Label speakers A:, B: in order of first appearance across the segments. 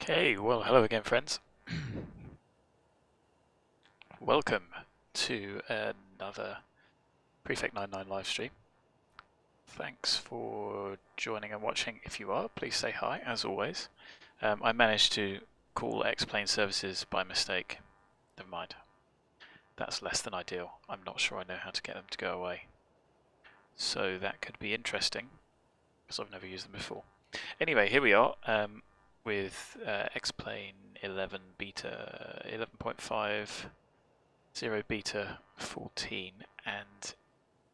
A: Okay, well, hello again, friends. Welcome to another Prefect 99 live stream. Thanks for joining and watching. If you are, please say hi, as always. I managed to call X-Plane Services by mistake. Never mind. That's less than ideal. I'm not sure I know how to get them to go away. So that could be interesting, because I've never used them before. Anyway, here we are. With X-Plane 11 beta 11.5 0 beta 14, and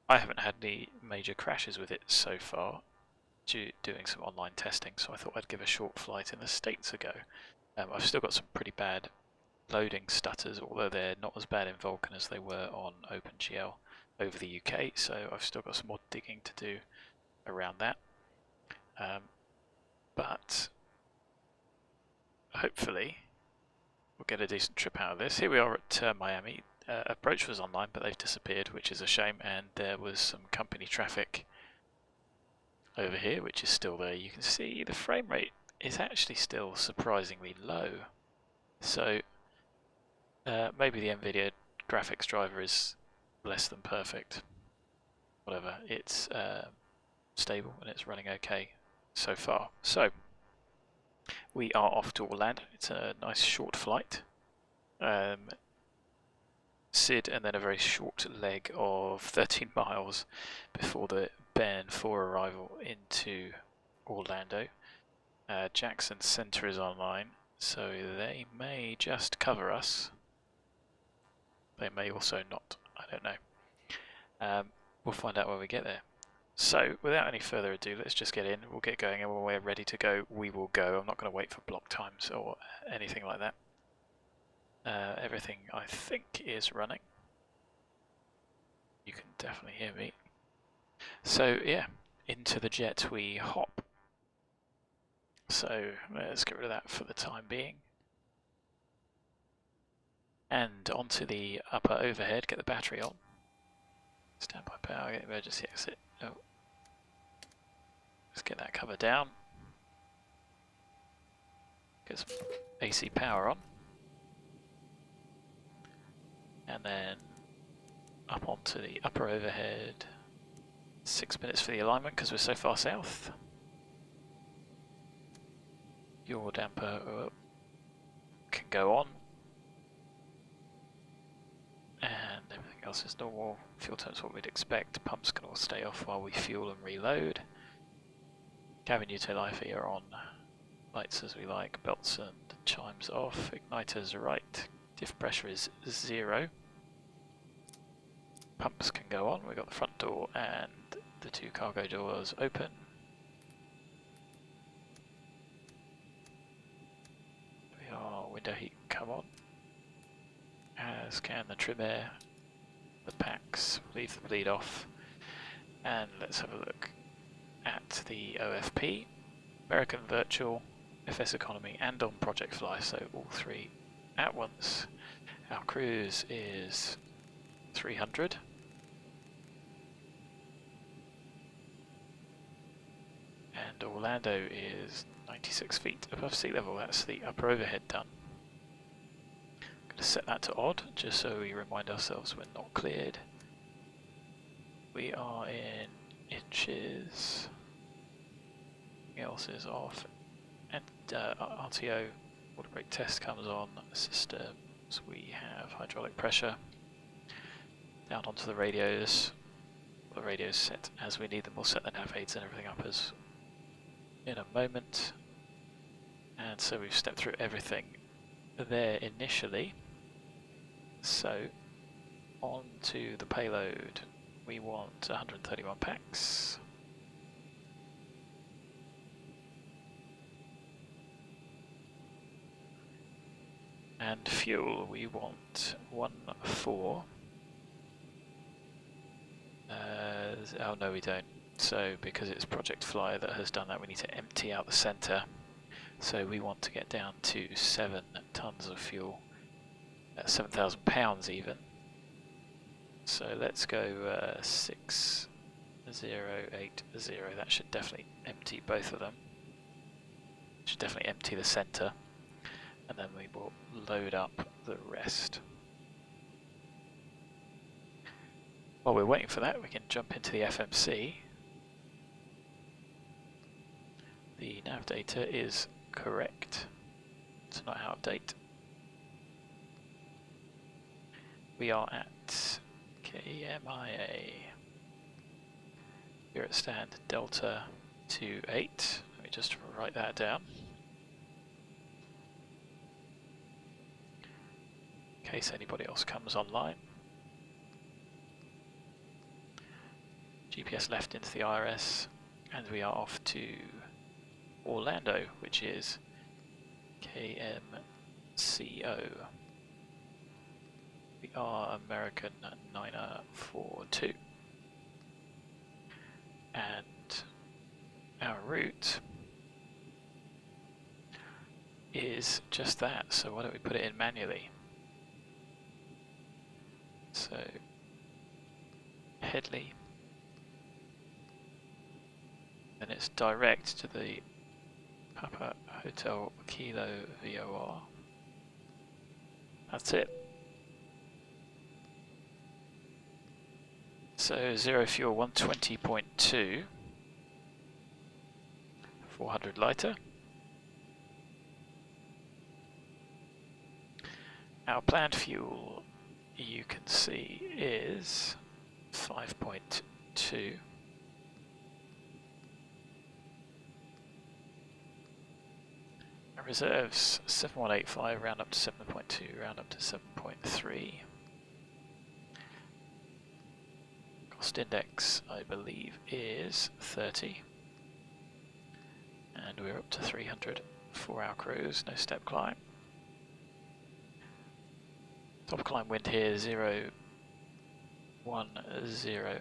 A: I haven't had any major crashes with it so far, doing some online testing, so I thought I'd give a short flight in the States a go. I've still got some pretty bad loading stutters, although they're not as bad in Vulkan as they were on OpenGL over the UK, so I've still got some more digging to do around that. But hopefully we'll get a decent trip out of this. Here we are at Miami. Approach was online, but they've disappeared, which is a shame, and there was some company traffic over here, which is still there. You can see the frame rate is actually still surprisingly low. So maybe the NVIDIA graphics driver is less than perfect. Whatever, it's stable and it's running okay so far. So we are off to Orlando. It's a nice short flight. SID and then a very short leg of 13 miles before the Ben 4 arrival into Orlando. Jackson Center is online, so they may just cover us. They may also not, I don't know. We'll find out when we get there. So, without any further ado, let's just get in, we'll get going, and when we're ready to go, we will go. I'm not going to wait for block times or anything like that. Everything, I think, is running. You can definitely hear me. So, yeah, into the jet we hop. So, let's get rid of that for the time being. And onto the upper overhead, get the battery on. Standby power, get emergency exit. Oh. Let's get that cover down. Get some AC power on. And then up onto the upper overhead. 6 minutes for the alignment because we're so far south. Your damper can go on. And everything else is normal. Fuel temp's what we'd expect. Pumps can all stay off while we fuel and reload. Cabin utility are on. Lights as we like. Belts and chimes off. Igniters right. Diff pressure is 0. Pumps can go on. We've got the front door and the 2 cargo doors open. We are window heat come on. As can the trim air. The packs. Leave the bleed off. And let's have a look at the OFP. American Virtual, FS Economy, and on ProjectFly, so all 3 at once. Our cruise is 300. And Orlando is 96 feet above sea level. That's the upper overhead done. I'm going to set that to odd, just so we remind ourselves we're not cleared. We are in inches. Everything else is off. And RTO, water brake test comes on. Systems, we have hydraulic pressure. Down onto the radios. The radios set as we need them. We'll set the nav aids and everything up as in a moment. And so we've stepped through everything there initially. So on to the payload. We want 131 packs. And fuel, we want 1.4. Oh no, we don't. So because it's ProjectFly that has done that, we need to empty out the center. So we want to get down to 7 tons of fuel, 7,000 pounds even. So let's go 6080. That should definitely empty both of them. Should definitely empty the center. and then we will load up the rest. While we're waiting for that, we can jump into the FMC. The nav data is correct. It's not out of date. We are at MIA. We're at stand Delta 28. Let me just write that down. In case anybody else comes online. GPS left into the IRS, and we are off to Orlando, which is MIA-MCO. We are American 942. And our route is just that, so why don't we put it in manually? So, HEDLY, and it's direct to the Papa Hotel Kilo VOR. That's it. So 0 fuel 120.2, 400 lighter. Our planned fuel, you can see, is 5.2. Our reserves 7185, round up to 7.2, round up to 7.3. Cost index, I believe, is 30. And we're up to 300 for our cruise, no step climb. Top climb wind here 010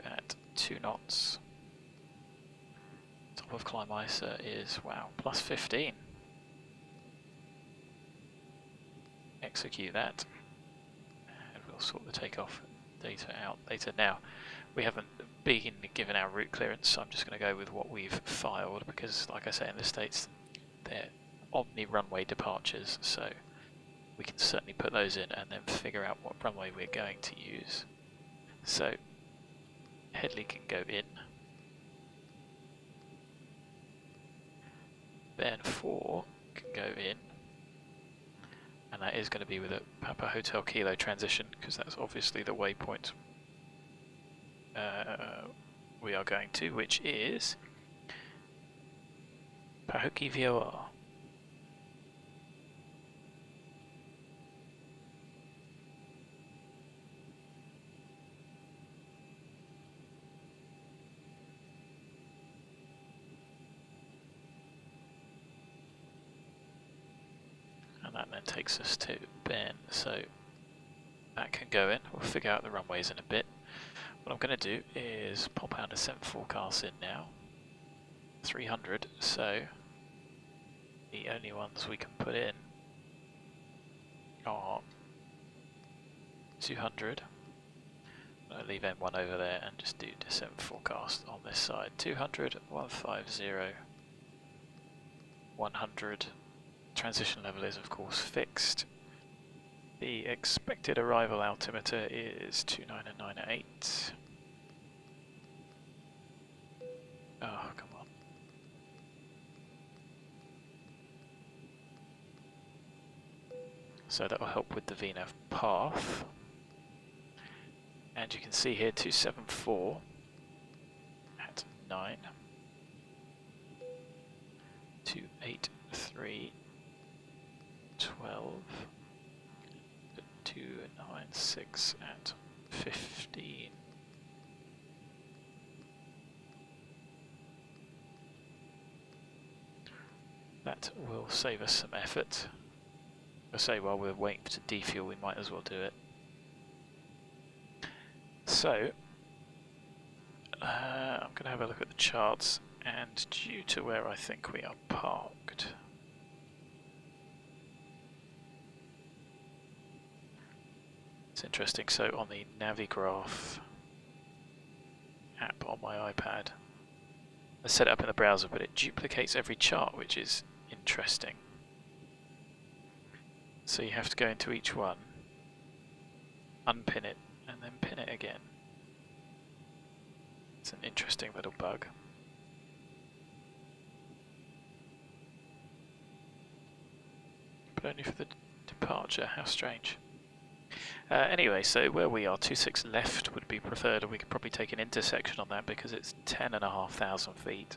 A: at 2 knots. Top of climb ISA is, wow, plus 15. Execute that, and we'll sort the takeoff data out later. Now, we haven't been given our route clearance, so I'm just going to go with what we've filed, because like I say, in the States they're omni-runway departures, so we can certainly put those in and then figure out what runway we're going to use. So HEDLY can go in, Ben 4 can go in, and that is going to be with a Papa Hotel Kilo transition, because that's obviously the waypoint we are going to, which is Pahuki VOR. And that then takes us to Ben, so that can go in. We'll figure out the runways in a bit. What I'm going to do is pop out a 7 forecast in now, 300, so the only ones we can put in are 200. I'll leave M1 over there and just do the 7 forecast on this side. 200, 150, 100. Transition level is of course fixed. The expected arrival altimeter is 29998. Oh, come on. So that will help with the VNAV path. And you can see here 274 at 9. 283, 12. 296 at 15. That will save us some effort. I say while we're waiting to defuel, we might as well do it. So, I'm going to have a look at the charts, and due to where I think we are parked, it's interesting. So on the Navigraph app on my iPad, I set it up in the browser, but it duplicates every chart, which is interesting. So you have to go into each one, unpin it, and then pin it again. It's an interesting little bug. But only for the departure, how strange. Anyway, so where we are, 26 left would be preferred, or we could probably take an intersection on that because it's 10,500 feet.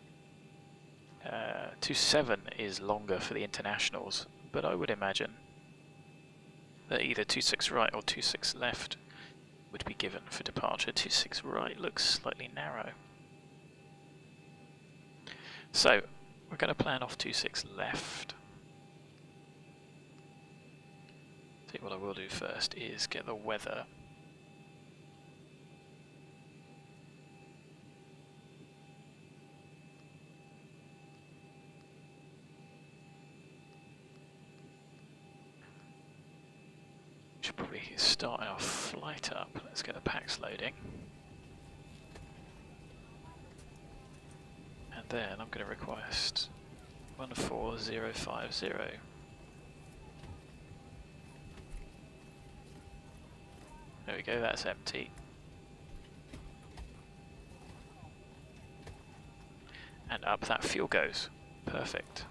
A: 27 is longer for the internationals, but I would imagine that either 26 right or 26 left would be given for departure. 26 right looks slightly narrow. So we're going to plan off 26 left. See, what I will do first is get the weather. Should probably start our flight up. Let's get the packs loading. And then I'm going to request 14050. There we go, that's empty. And up that fuel goes. Perfect.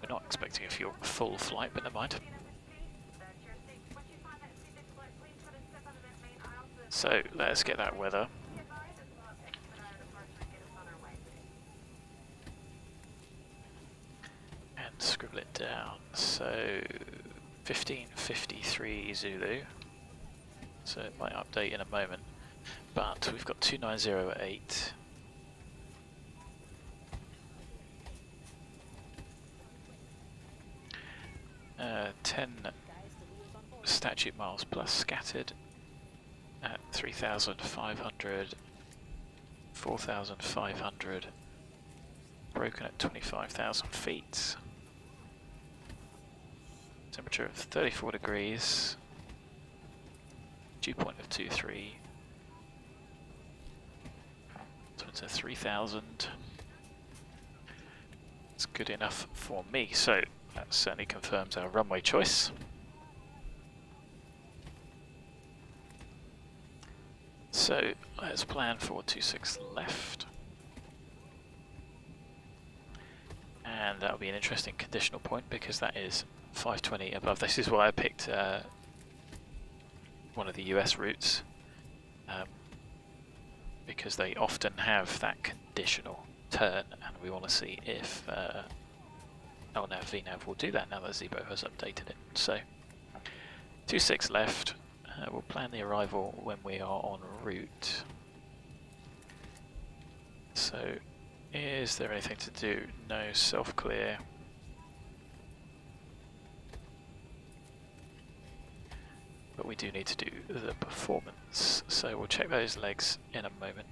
A: We're not expecting a full flight, but never mind. So let's get that weather. And scribble it down. So 1553 Zulu. So it might update in a moment. But we've got 2908. — 10 statute miles plus scattered at 3,500, 4,500, broken at 25,000 feet. Temperature of 34 degrees, dew point of 23, so it's a 3,000. It's good enough for me, so that certainly confirms our runway choice. So let's plan for 26 left. And that'll be an interesting conditional point because that is 520 above. This is why I picked one of the US routes, because they often have that conditional turn, and we want to see if LNAV VNAV will do that now that Zibo has updated it. So 26 left. We'll plan the arrival when we are en route. So, is there anything to do? No, self-clear. But we do need to do the performance, so we'll check those legs in a moment.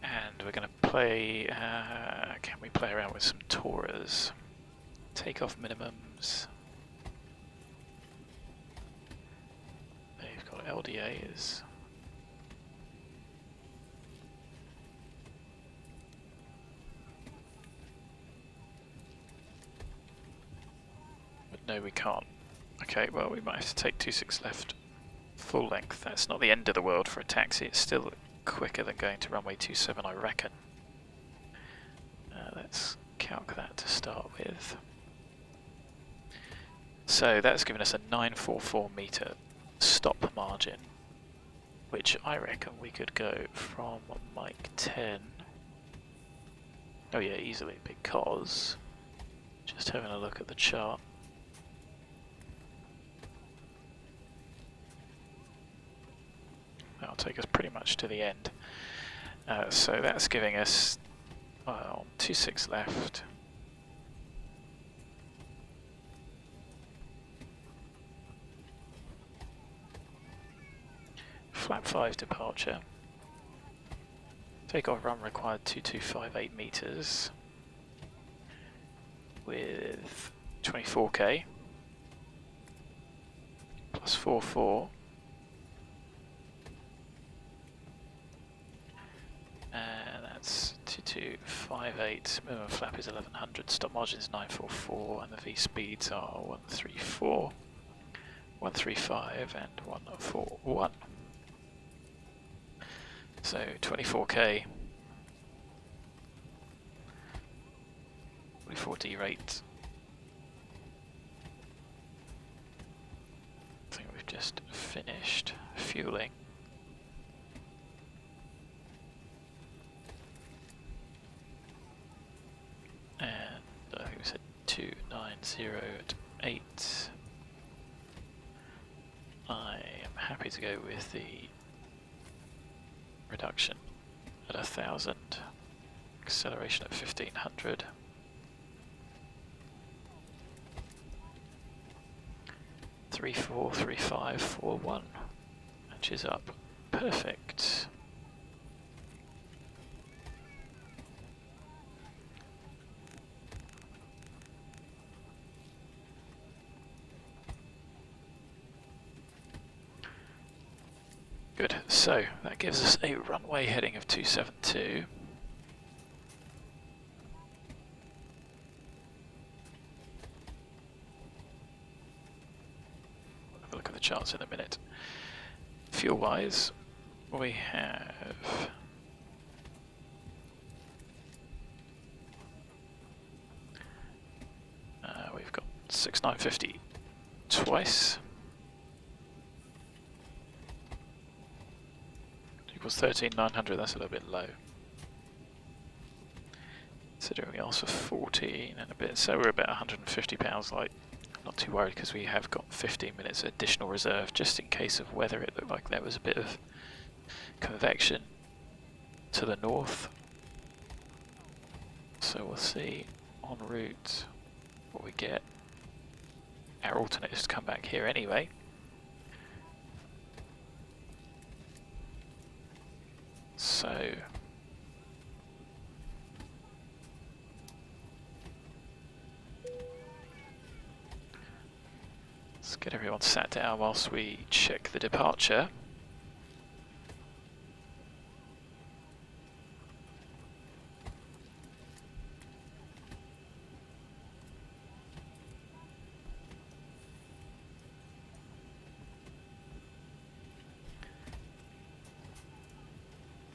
A: And we're going to play, can we play around with some Torahs? Takeoff minimums. They've got LDAs. But no, we can't. Okay, well, we might have to take 26 left full length. That's not the end of the world for a taxi. It's still quicker than going to runway 27, I reckon. Let's calc that to start with. So that's given us a 944 meter stop margin, which I reckon we could go from Mike 10. Oh yeah, easily, because just having a look at the chart. That'll take us pretty much to the end. So that's giving us 26 left. Flap 5 departure. Takeoff run required 2258 meters with 24k plus 44. 3258, minimum flap is 1100, stop margin is 944, and the V speeds are 134, 135 and 141. So 24k, 44D rate. I think we've just finished fueling. And I think we said 290 at 8. I am happy to go with the reduction at 1000, acceleration at 1500. Three, 4, 3, 5, 4, 1, matches up perfect. Good, so that gives us a runway heading of 272. We'll have a look at the charts in a minute. Fuel wise, we have we've got 6950 twice. Equals 13,900, that's a little bit low. Considering we asked for 14 and a bit, so we're about £150 light. Not too worried because we have got 15 minutes additional reserve just in case of weather. It looked like there was a bit of convection to the north. So we'll see en route what we get. Our alternate is to come back here anyway. So let's get everyone sat down whilst we check the departure.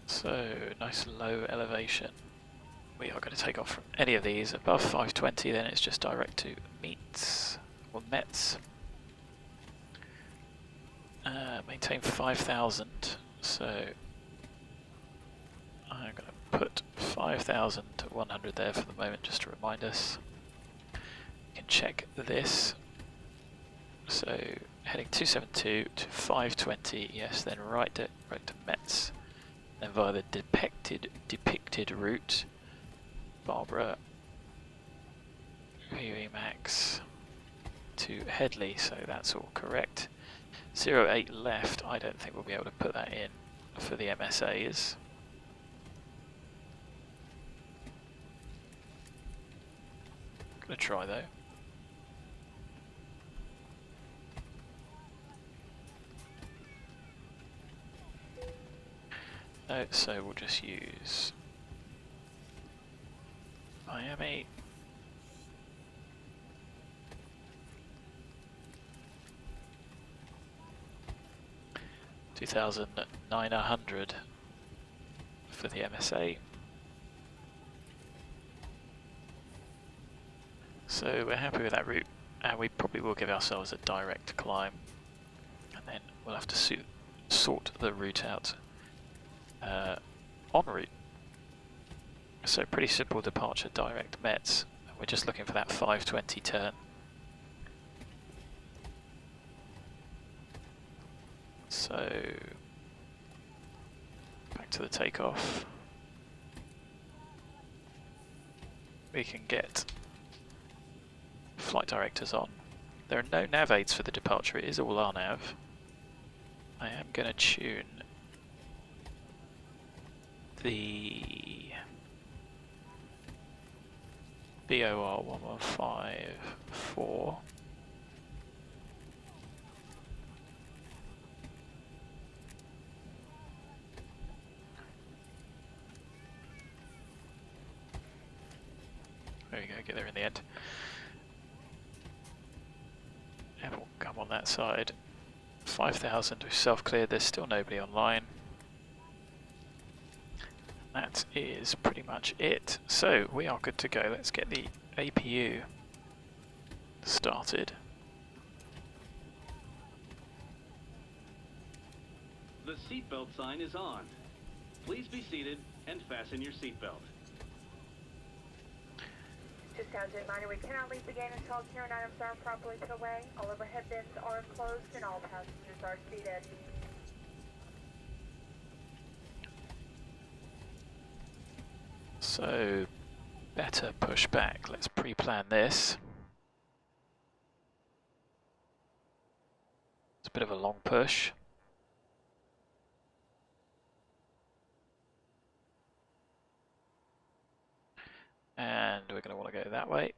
A: So, nice low elevation. We are going to take off from any of these. Above 520 then it's just direct to MEETs, or METs. Maintain 5,000, so I'm going to put 5,100 there for the moment just to remind us. We can check this. So, heading 272 to 520, yes, then right to METs. Then via the depicted route, Barbara, VE Max to Headley, so that's all correct. 08 left, I don't think we'll be able to put that in for the MSAs. Gonna try though. No, so we'll just use Miami. $2,900 for the MSA. So we're happy with that route, and we probably will give ourselves a direct climb, and then we'll have to sort the route out en route. So pretty simple departure, direct METs. We're just looking for that 520 turn. So back to the takeoff. We can get flight directors on. There are no nav aids for the departure, it is all our nav. I am going to tune the BOR 1154. get there in the end. And we'll come on that side. 5,000, we've self-cleared, there's still nobody online. That is pretty much it. So we are good to go. Let's get the APU started.
B: The seatbelt sign is on. Please be seated and fasten your seatbelt.
C: Just as a reminder, we cannot leave the gate until carrying items are properly put away. All overhead bins are closed and all passengers are seated.
A: So, better push back. Let's pre-plan this. It's a bit of a long push. And we're going to want to go that way.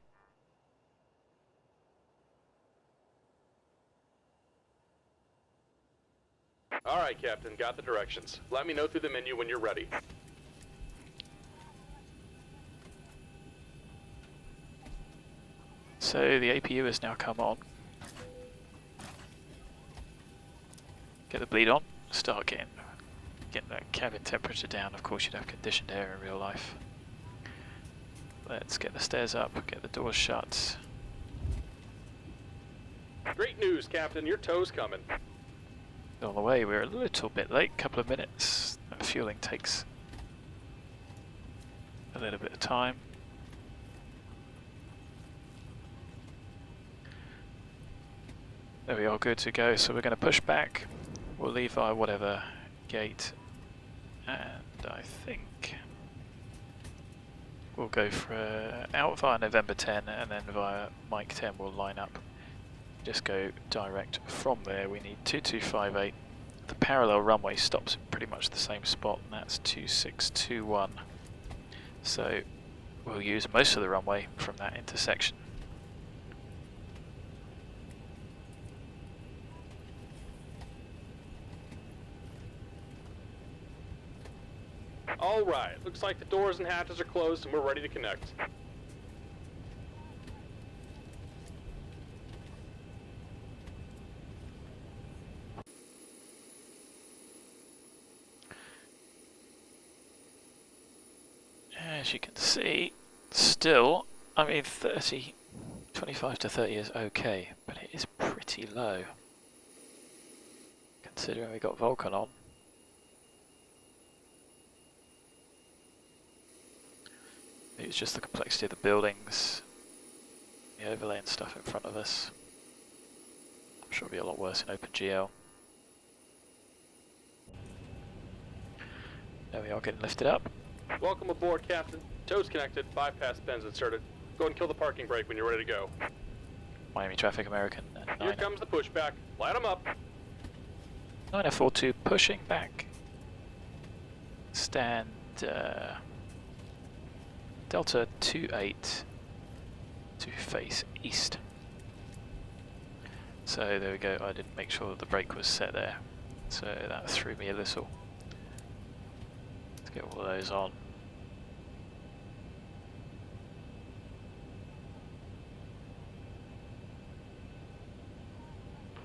D: Alright, Captain, got the directions. Let me know through the menu when you're ready.
A: So the APU has now come on. Get the bleed on, start getting that cabin temperature down. Of course you'd have conditioned air in real life. Let's get the stairs up, get the doors shut.
D: Great news, Captain. Your tow's coming.
A: On the way, we're a little bit late, couple of minutes. That fueling takes a little bit of time. There we are, good to go. So we're going to push back. We'll leave our whatever gate, and I think we'll go for out via November 10, and then via Mike 10 we'll line up. Just go direct from there. We need 2258. The parallel runway stops in pretty much the same spot, and that's 2621. So we'll use most of the runway from that intersection.
D: Alright, looks like the doors and hatches are closed and we're ready to connect.
A: As you can see, still, I mean 25 to 30 is okay, but it is pretty low, considering we got Vulkan on. It's just the complexity of the buildings, the overlay and stuff in front of us. I'm sure it'll be a lot worse in OpenGL. There we are, getting lifted up.
D: Welcome aboard, Captain. Tow's connected, bypass pins inserted. Go and kill the parking brake when you're ready to go.
A: Miami Traffic American.
D: Here comes the pushback. Light them up.
A: 9042 pushing back. Stand Delta 28 to face east. So there we go, I didn't make sure that the brake was set there, so that threw me a little. Let's get all of those on.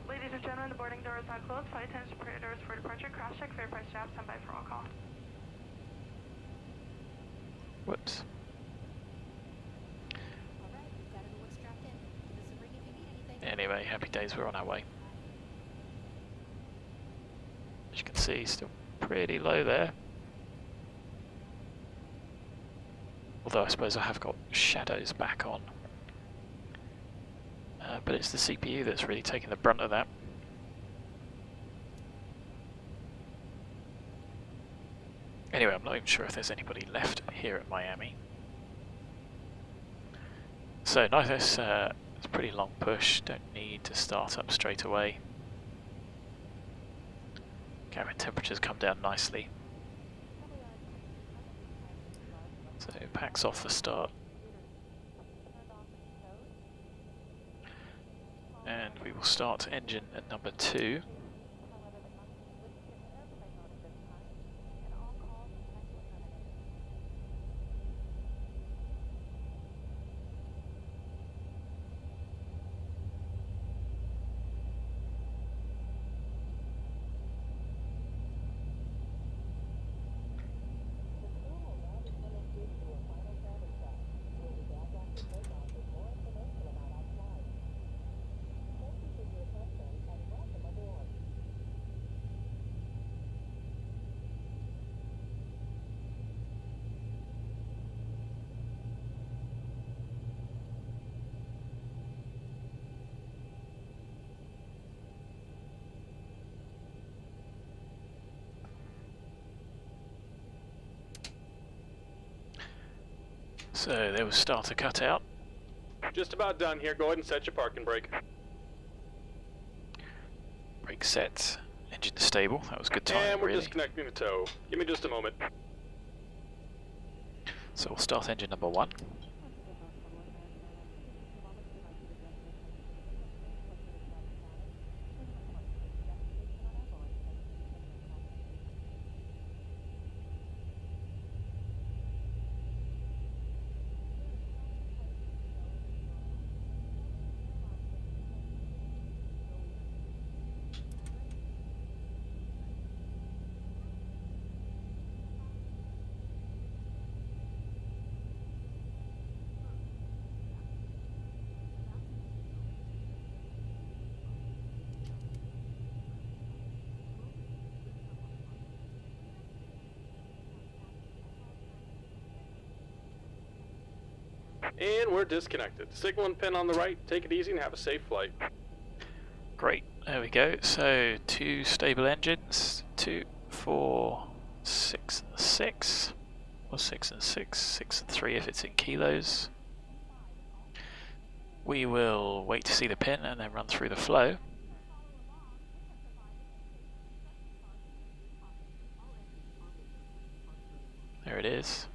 C: Ladies and gentlemen, the boarding door is not closed. Flight attendants prepare doors for departure. Cross check, fare price staff, stand by for all call.
A: Whoops. Anyway, happy days, we're on our way. As you can see, still pretty low there. Although I suppose I have got shadows back on. But it's the CPU that's really taking the brunt of that. Anyway, I'm not even sure if there's anybody left here at Miami. So nice, it's a pretty long push, don't need to start up straight away. Cabin temperatures come down nicely. So it packs off the start. And we will start engine at number 2. So there was starter cutout.
D: Just about done here. Go ahead and set your parking brake.
A: Brake set. Engine stable. That was good timing,
D: And we're
A: really.
D: disconnecting the tow. Give me just a moment.
A: So we'll start engine number 1.
D: And we're disconnected. Signal and pin on the right. Take it easy and have a safe flight.
A: Great, there we go. So 2 stable engines, 2, 4, 6 and 6, or 6 and 6, 6 and 3 if it's in kilos. We will wait to see the pin and then run through the flow. There it is.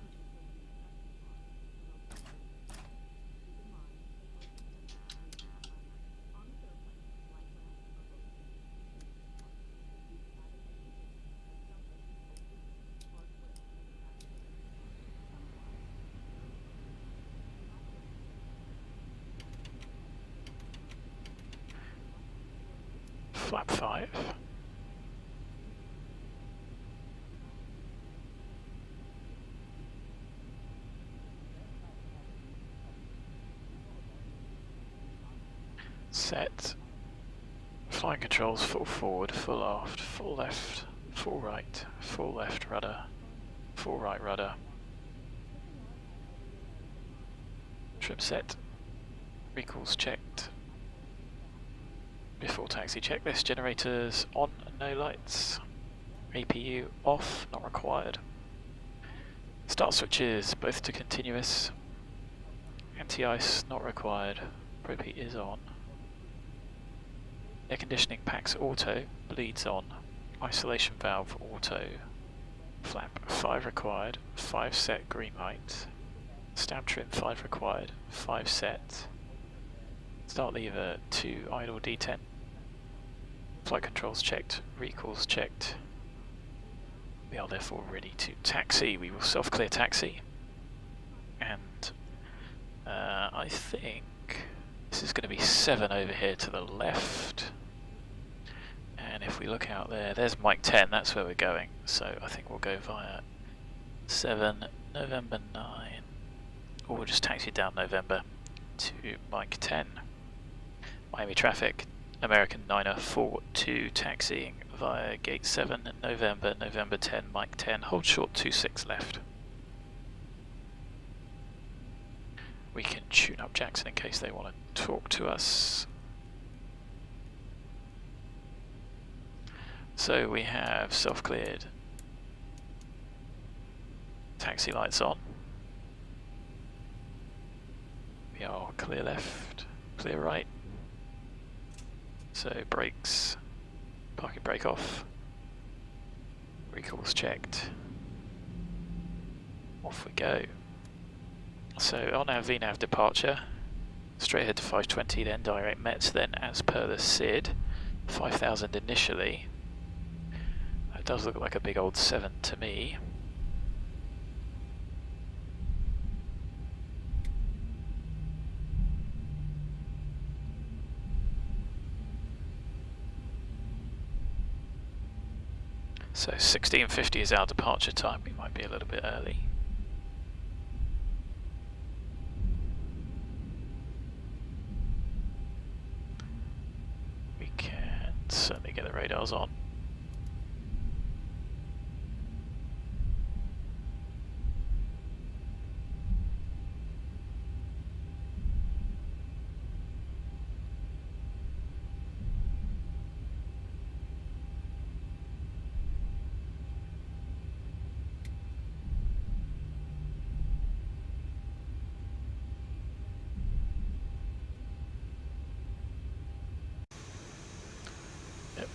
A: Flap 5. Set. Flying controls full forward, full aft, full left, full right, full left rudder, full right rudder. Trim set. Recalls checked. Before taxi checklist, generators on, no lights. APU off, not required. Start switches both to continuous. Anti-ice not required. Preheat is on. Air conditioning packs auto, bleeds on. Isolation valve auto. Flap 5 required, 5 set green light. Stab trim 5 required, 5 set. Start lever 2 idle D10. Flight controls checked, recalls checked. We are therefore ready to taxi. We will self-clear taxi. And I think this is going to be 7 over here to the left. And if we look out there, there's Mike 10, that's where we're going. So I think we'll go via 7, November 9. Or we'll just taxi down November to Mike 10. Miami traffic, American 9er42 taxiing via gate 7, November 10, Mike 10, hold short 26 left. We can tune up Jackson in case they want to talk to us. So we have self-cleared, taxi lights on. We are clear left, clear right. So brakes, parking brake off, recalls checked, off we go. So on our VNAV departure, straight ahead to 520, then direct METs, then as per the SID, 5000 initially. That does look like a big old 7 to me. So 16:50 is our departure time, we might be a little bit early. We can certainly get the radars on.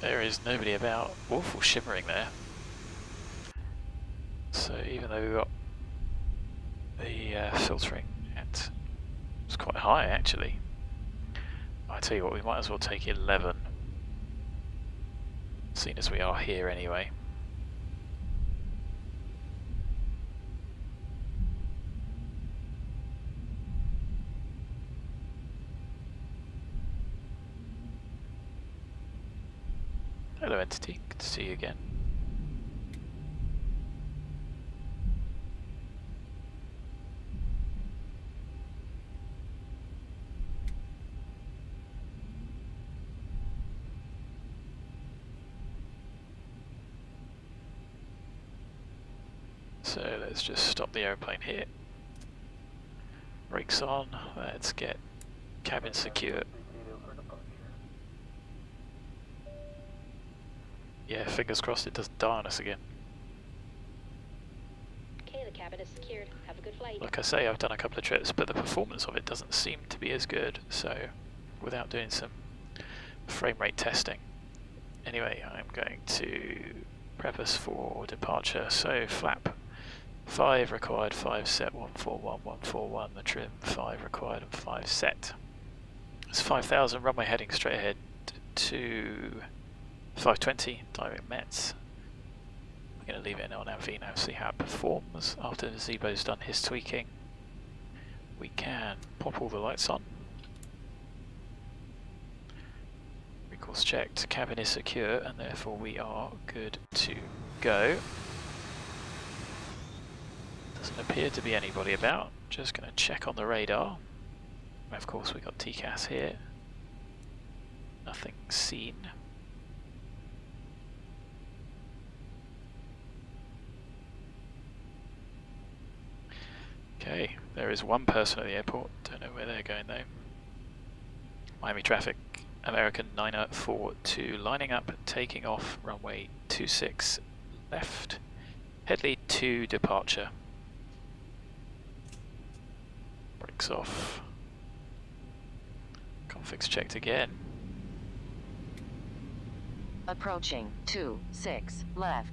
A: There is nobody about. Awful shimmering there. So even though we've got the filtering at, it's quite high actually. I tell you what, we might as well take 11, seeing as we are here anyway. Hello Entity, good to see you again. So let's just stop the airplane here. Brakes on, let's get cabin secure. Yeah, fingers crossed it doesn't die on us again.
E: Okay, the cabin is secured. Have a good flight.
A: Like I say, I've done a couple of trips, but the performance of it doesn't seem to be as good, so without doing some frame rate testing. Anyway, I'm going to prep us for departure, so flap 5 required, 5 set, 141, 141, the trim 5 required and 5 set. It's 5,000, runway heading straight ahead to 520, direct METs. We're going to leave it on our V now, see how it performs. After Zibo's done his tweaking, we can pop all the lights on. Recalls checked, cabin is secure, and therefore we are good to go. Doesn't appear to be anybody about. Just going to check on the radar. And of course, we got TCAS here. Nothing seen. Okay, there is one person at the airport. Don't know where they're going though. Miami traffic, American 942 lining up, taking off, runway 26 left, Headley to departure. Brakes off. Configs checked again.
F: Approaching 26 left.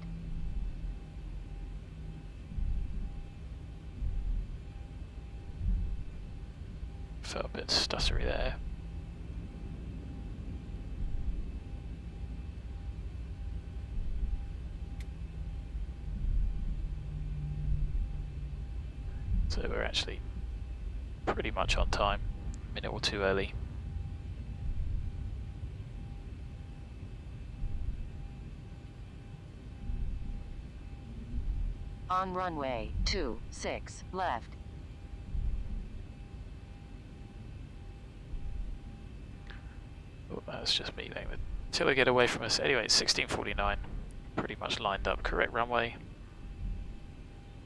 A: Felt a bit stuttery there. So we're actually pretty much on time, a minute or two early.
F: On runway 26 left.
A: Oh, that's just me letting the tiller get away from us. Anyway, it's 16:49. Pretty much lined up, correct runway.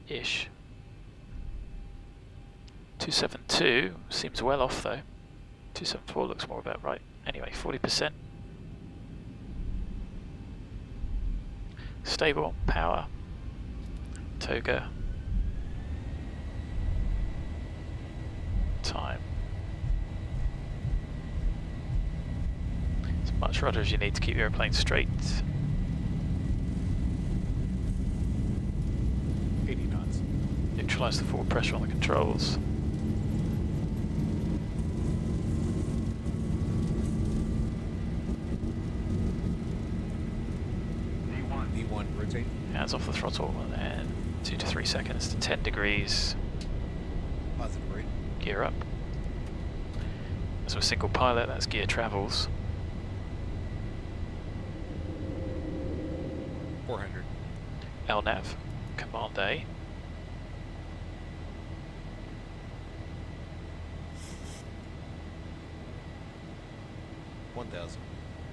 A: Ish. 272 seems well off though. 274 looks more about right. Anyway, 40%. Stable, power, toga, time. As much rudder as you need to keep the airplane straight.
G: 80 knots.
A: Neutralize the forward pressure on the controls.
G: D1, rotate.
A: Hands off the throttle and then 2 to 3 seconds to 10 degrees.
G: Positive rate.
A: Gear up. As a single pilot, that's gear travels.
G: 400.
A: LNAV, command A.
G: $1,000.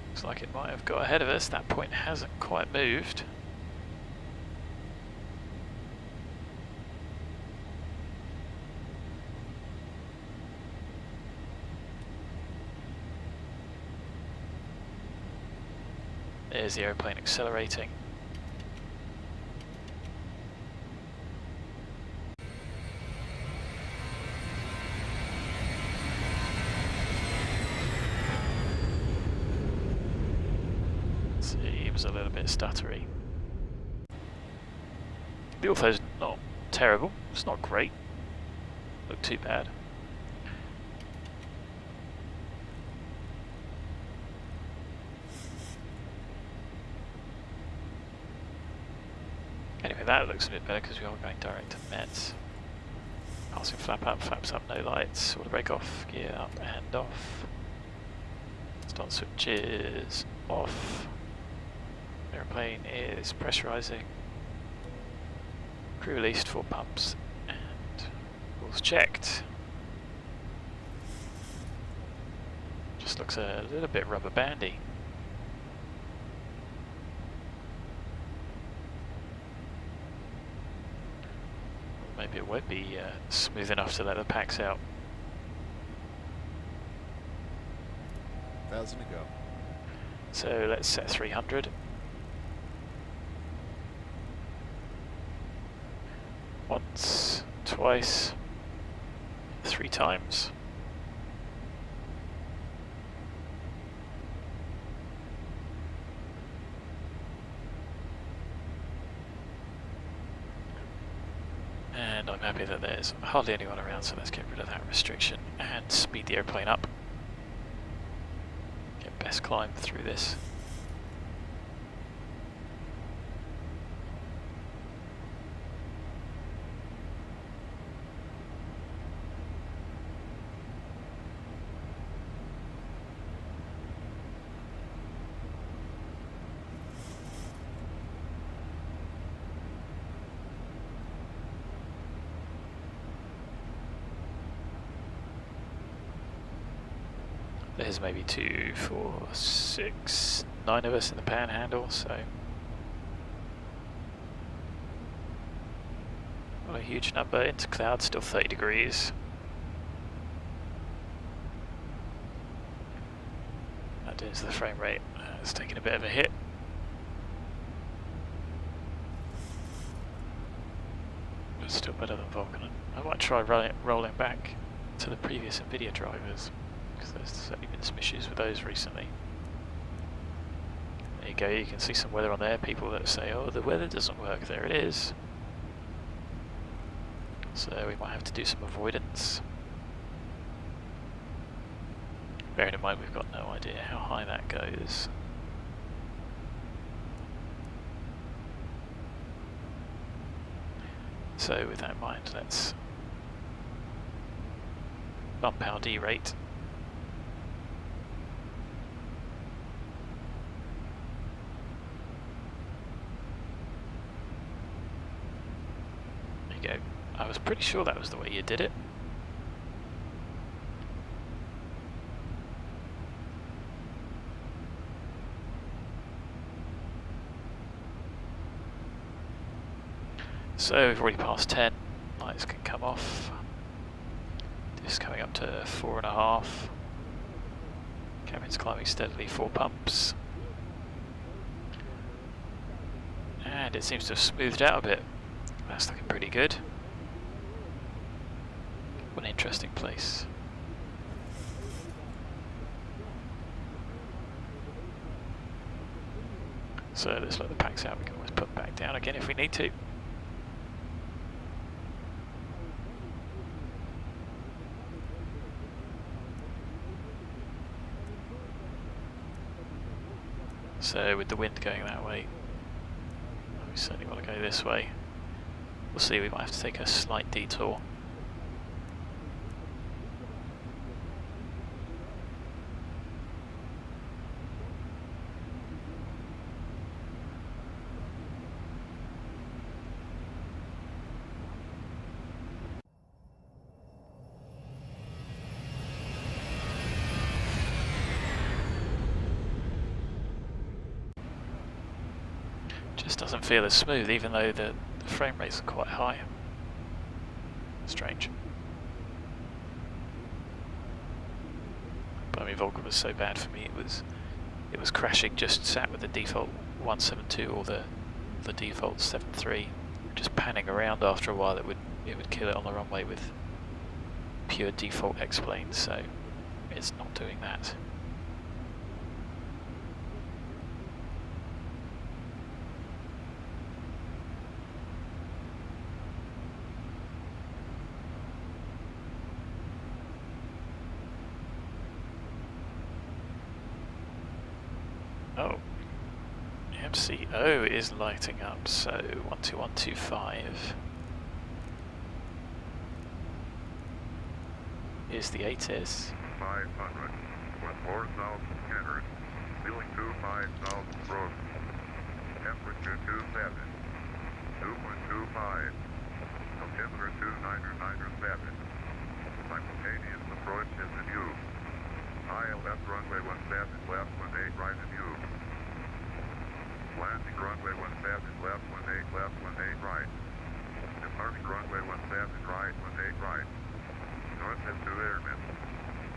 A: Looks like it might have got ahead of us. That point hasn't quite moved. There's the airplane accelerating. Seems a little bit stuttery. The Ortho's not terrible, it's not great. Look too bad. Anyway, that looks a bit better because we are going direct to Mets. Passing flap up, flaps up, no lights. Auto brake off, gear up and off. Start switches off. Airplane is pressurizing. Crew released 4 pumps and rules checked. Just looks a little bit rubber bandy. Maybe it won't be smooth enough to let the packs out.
G: 1,000 to go.
A: So let's set 300. Once, twice, 3 times. And I'm happy that there's hardly anyone around, so let's get rid of that restriction and speed the airplane up. Get best climb through this. There's maybe 2, 4, 6, 9 of us in the panhandle, so not a huge number. Into cloud, still 30 degrees. That is the frame rate. It's taking a bit of a hit. But still better than Vulkan. I might try rolling back to the previous NVIDIA drivers, because there's certainly been some issues with those recently. There you go, you can see some weather on there, people that say, oh, the weather doesn't work. There it is. So we might have to do some avoidance. Bearing in mind we've got no idea how high that goes. So with that in mind, let's bump our D rate. There you go. I was pretty sure that was the way you did it. So we've already passed 10, lights can come off. This is coming up to 4.5. Cabin's climbing steadily, 4 pumps. And it seems to have smoothed out a bit. That's looking pretty good. What an interesting place. So let's let the packs out, we can always put them back down again if we need to. So with the wind going that way, we certainly want to go this way. We'll see, we might have to take a slight detour. Just doesn't feel as smooth, even though the frame rates are quite high. Strange. But I mean, Vulkan was so bad for me. It was crashing. Just sat with the default 172 or the default 73, just panning around. After a while, it would kill it on the runway with pure default X-planes. So it's not doing that. Oh, MCO is lighting up, so 12125 is the ATIS.
H: 500, 14,000 enters, ceiling 25,000 broken, temperature 27, 2.25, altimeter 2997, simultaneous approach is in view, high left runway 17 left 18 right in view, landing runway 17 left 18 left 18 right, departing runway 17 right 18 right, north is 2 airmen.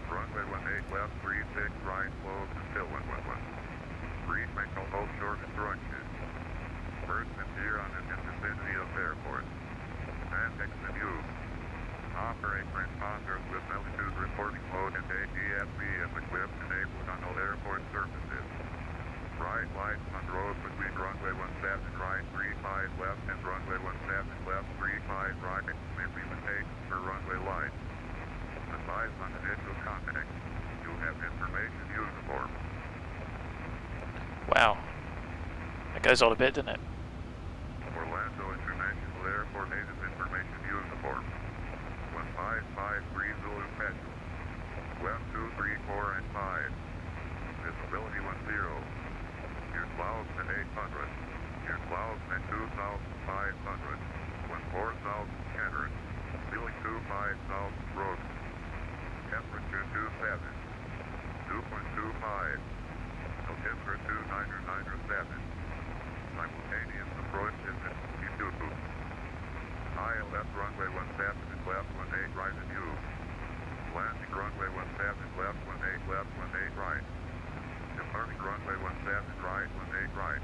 H: Runway 18 left, 36 right, close until 111. Brief and hold short instructions. First and here on the vicinity of airport. Saitek in view. Operate transponders with altitude reporting mode and ADSB is equipped and able to handle airport surfaces. Right lights on road between runway 17 right, 35 left and runway 17 left, 35 right. Implementation for runway lights. Advise on initial contact. You have information uniform.
A: Wow. That goes on a bit, doesn't it?
H: Orlando International Airport native information uniform. 1553 Zulu Petro. West 234 and 5. Visibility 10. Here's clouds at 800. Here's clouds at 2,500. 14,000 enters. Ceiling 25,000 broken. Temperature 27, 2.25, altimeter 2997, simultaneous approach is at 22, high left runway 17 left 18 right in view, landing runway 17 left 18 left 18 right, departing runway 17 right 18 right.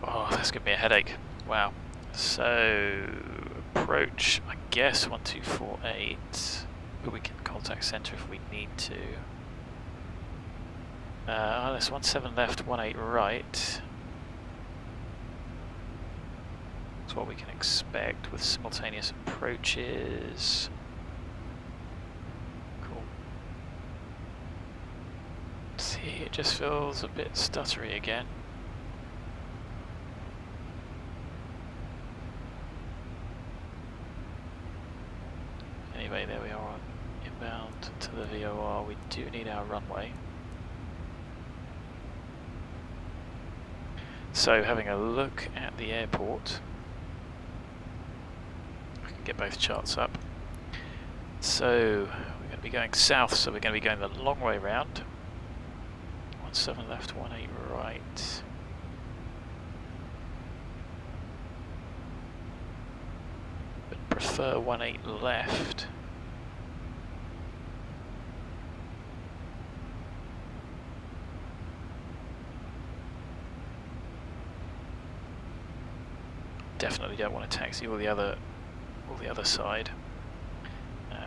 A: Oh, that's giving me a headache. Wow. So, approach, I guess 1248. But we can contact center if we need to. That's 17 left, 18 right. That's what we can expect with simultaneous approaches. Cool. See, it just feels a bit stuttery again. Anyway, there we are on inbound to the VOR. We do need our runway. So having a look at the airport, I can get both charts up. So we're going to be going south, so we're going to be going the long way round. 17 left, 18 right. But prefer 18 left. Definitely don't want to taxi all the other side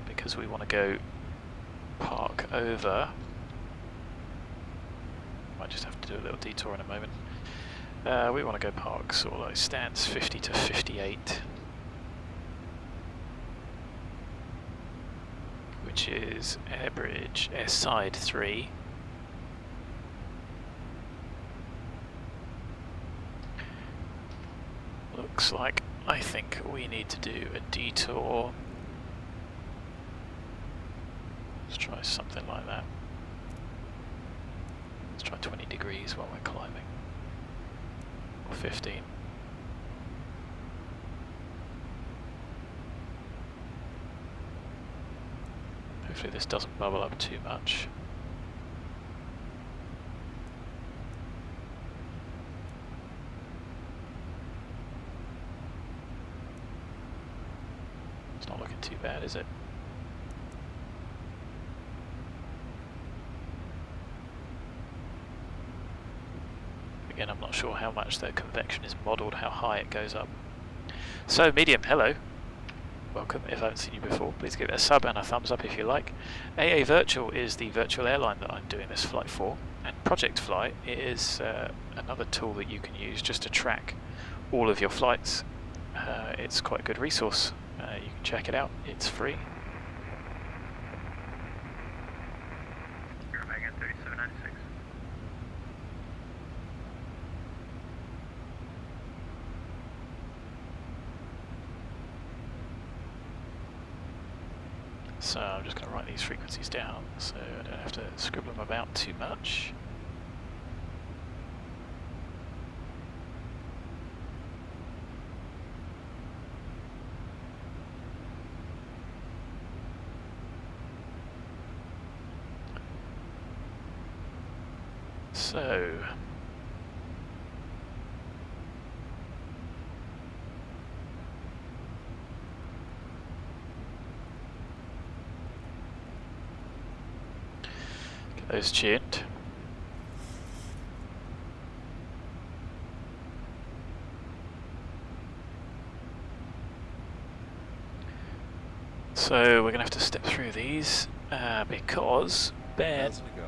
A: because we want to go park over. Might just have to do a little detour in a moment. We want to go park sort of like stands 50 to 58, which is Airbridge S side 3. Looks like I think we need to do a detour. Let's try something like that. Let's try 20 degrees while we're climbing. Or 15. Hopefully this doesn't bubble up too much. It's not looking too bad, is it? Again, I'm not sure how much the convection is modelled, how high it goes up. So, medium, hello. Welcome. If I haven't seen you before, please give it a sub and a thumbs up if you like. AAVirtual is the virtual airline that I'm doing this flight for, and ProjectFly is another tool that you can use just to track all of your flights. It's quite a good resource. You can check it out. It's free. So I'm just going to write these frequencies down so I don't have to scribble them about too much. So get those tuned. So we're going to have to step through these because Ben,
G: How's it go?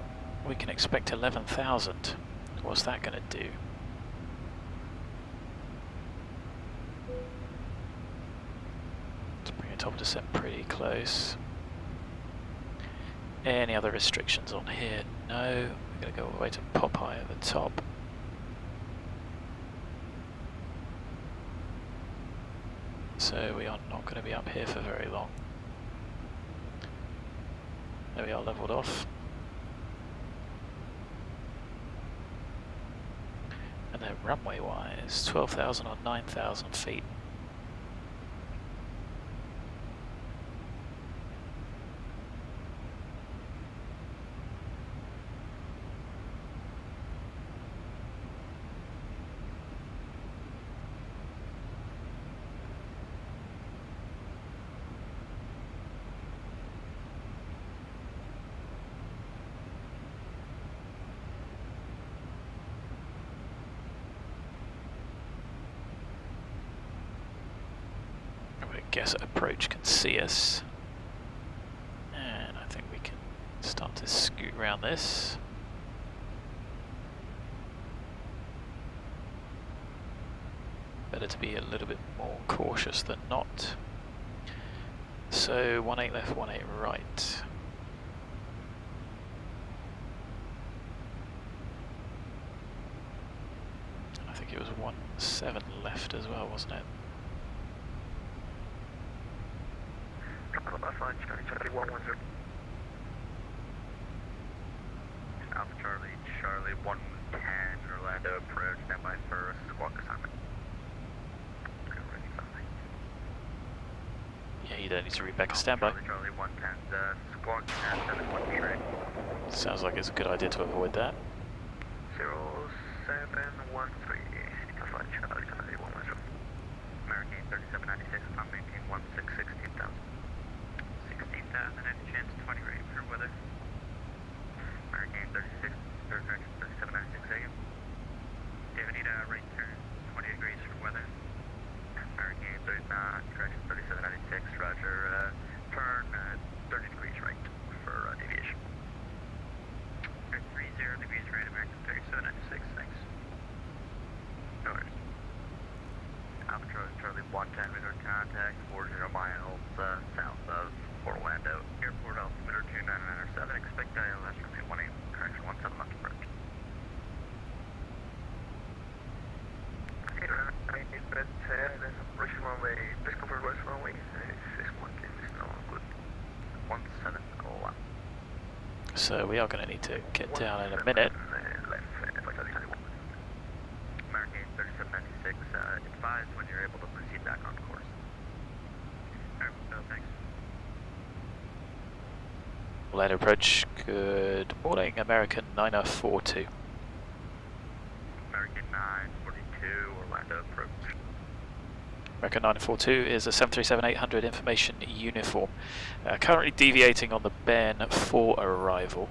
A: we can expect 11,000. What's that going to do? Let's bring it top to set pretty close. Any other restrictions on here? No. We're going to go all the way to pop high at the top. So we are not going to be up here for very long. There we are, leveled off. And then runway wise, 12,000 or 9,000 feet. Guess approach can see us, and I think we can start to scoot around this. Better to be a little bit more cautious than not. So 18 left, 18 right. I think it was 17 left as well, wasn't it?
H: Alpha Charlie, Charlie 110, Orlando approach, standby for squawk assignment.
A: Yeah, you don't need to read back a standby.
H: Charlie 110, squawk at 713 right.
A: Sounds like it's a good idea to avoid that.
H: 0713, Alpha Charlie, Charlie 110. American 3796, I'm maintain 16,000. 16,000, any chance 20 rate for weather? American 36, or direction 3796 AM. David, need a right turn, 20 degrees for weather. American 39, direction 3796, roger, turn 30 degrees right for aviation. 30 degrees right, American 3796, thanks. No worries. Alpha Charlie 110, radar contact, 40 miles south of Orlando, airport altimeter 2997, expect ILS from 18, correction 17 left approach. Okay, but there's approach runway, please confirm west runway, 61 is no good, 17 left.
A: So we are going to need to get down in a minute.
H: American 3796, advise when you're able to proceed back on course. Alright, no thanks.
A: Orlando approach, good morning, American 9042.
H: American 942, Orlando approach.
A: American 942 is a 737-800 information uniform. Currently deviating on the Ben for arrival.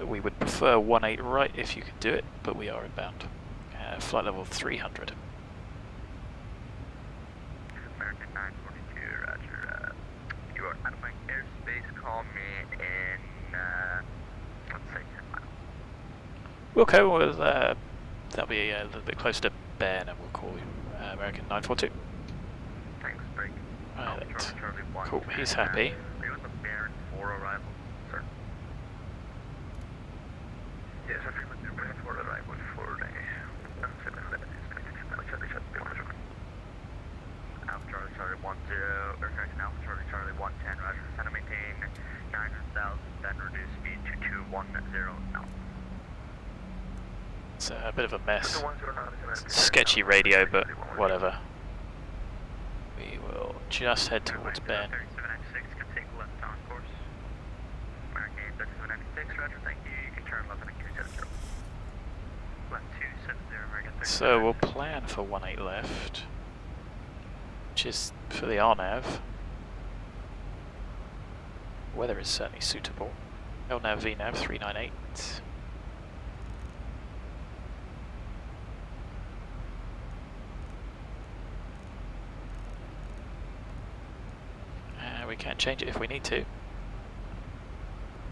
A: We would prefer 18 right if you could do it, but we are inbound. Flight level 300.
H: American 942, roger. You are out of my airspace, call me in, let's say 10 miles.
A: Okay, well, that'll be a little bit closer to Ben, and we'll call you American 942.
H: Thanks, break.
A: Right,
H: Charlie 1.
A: cool, he's happy.
H: Are you on the Baron 4 arrival, sir? Yes, I'm on the Baron 4 arrival for the 711 Alpha Charlie 10, or correction, Alpha Charlie 110, roger. Send a maintain
A: It's a bit of a mess. Sketchy radio, but whatever. We will just head towards Ben.
H: 3796 can take left on course. American 3796, roger, thank you. You can turn left on 270. Left 270, American 3796.
A: So we'll plan for 18 left, which is for the RNAV. Weather is certainly suitable. LNAV VNAV 398. We can change it if we need to. I'm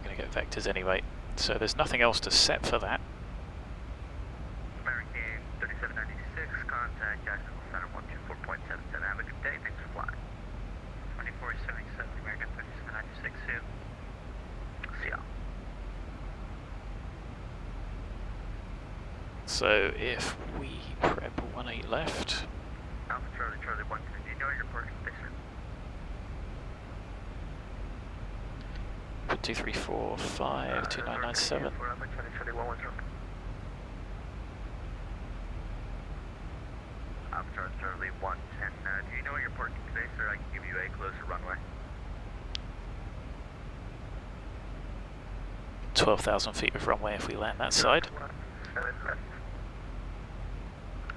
A: going to get vectors anyway, so there's nothing else to set for that.
H: American 3796, contact Jacksonville Center 124.77, have a good day, thanks for flying. 2477, American 3796, see ya.
A: So if we prep 18 left,
H: Alpha Charlie, Charlie 1, do you know your parking space, sir?
A: put 2345 2997.
H: For Alpha Charlie, Charlie 1, Alpha Charlie, Charlie 110, do you know your parking space, or I can give you a closer runway?
A: 12,000 feet of runway if we land that side.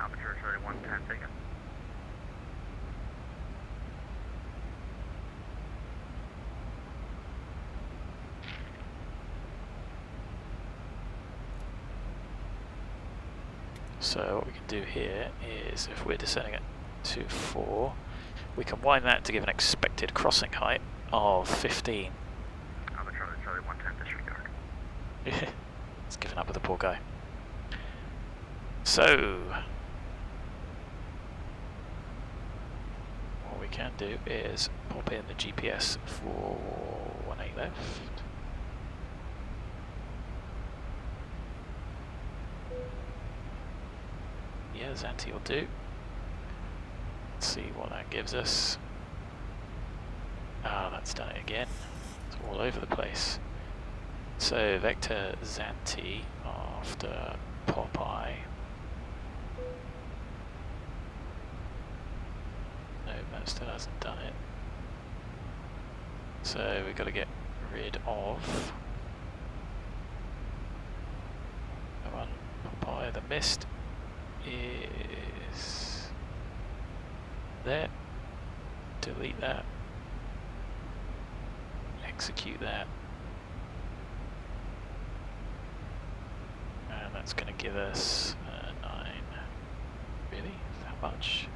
H: Alpha Charlie, Charlie 110, taken.
A: So what we can do here is, if we're descending at 24, we can wind that to give an expected crossing height of 15.
H: Alpha Charlie, Charlie 110, disregard.
A: It's given up with the poor guy. So what we can do is pop in the GPS for 18 left. Yeah, Zanti will do. Let's see what that gives us. Ah, that's done it again. It's all over the place. So vector Zanti after Popeye. No, that still hasn't done it. So we've got to get rid of. Come on, Popeye, the mist is there. Delete that. Execute that. And that's going to give us 9. Really? That much?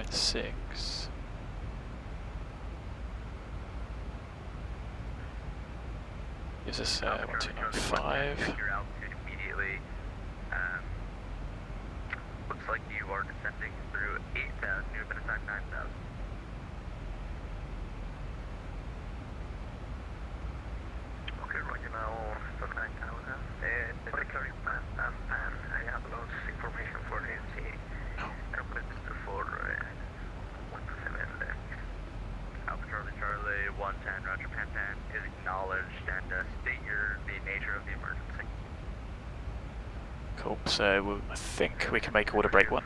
A: .6. Gives us 1295.
H: Check your altitude immediately. Looks like you are descending through 8,000. You've been assigned 9,000. Okay, right now, for 9,000. I have lots of information for the NCA. For 127 left. Alpha Charlie, Charlie 110, Roger Pantan is acknowledged, and state the nature of the emergency.
A: Cool, so I think we can make order break 1.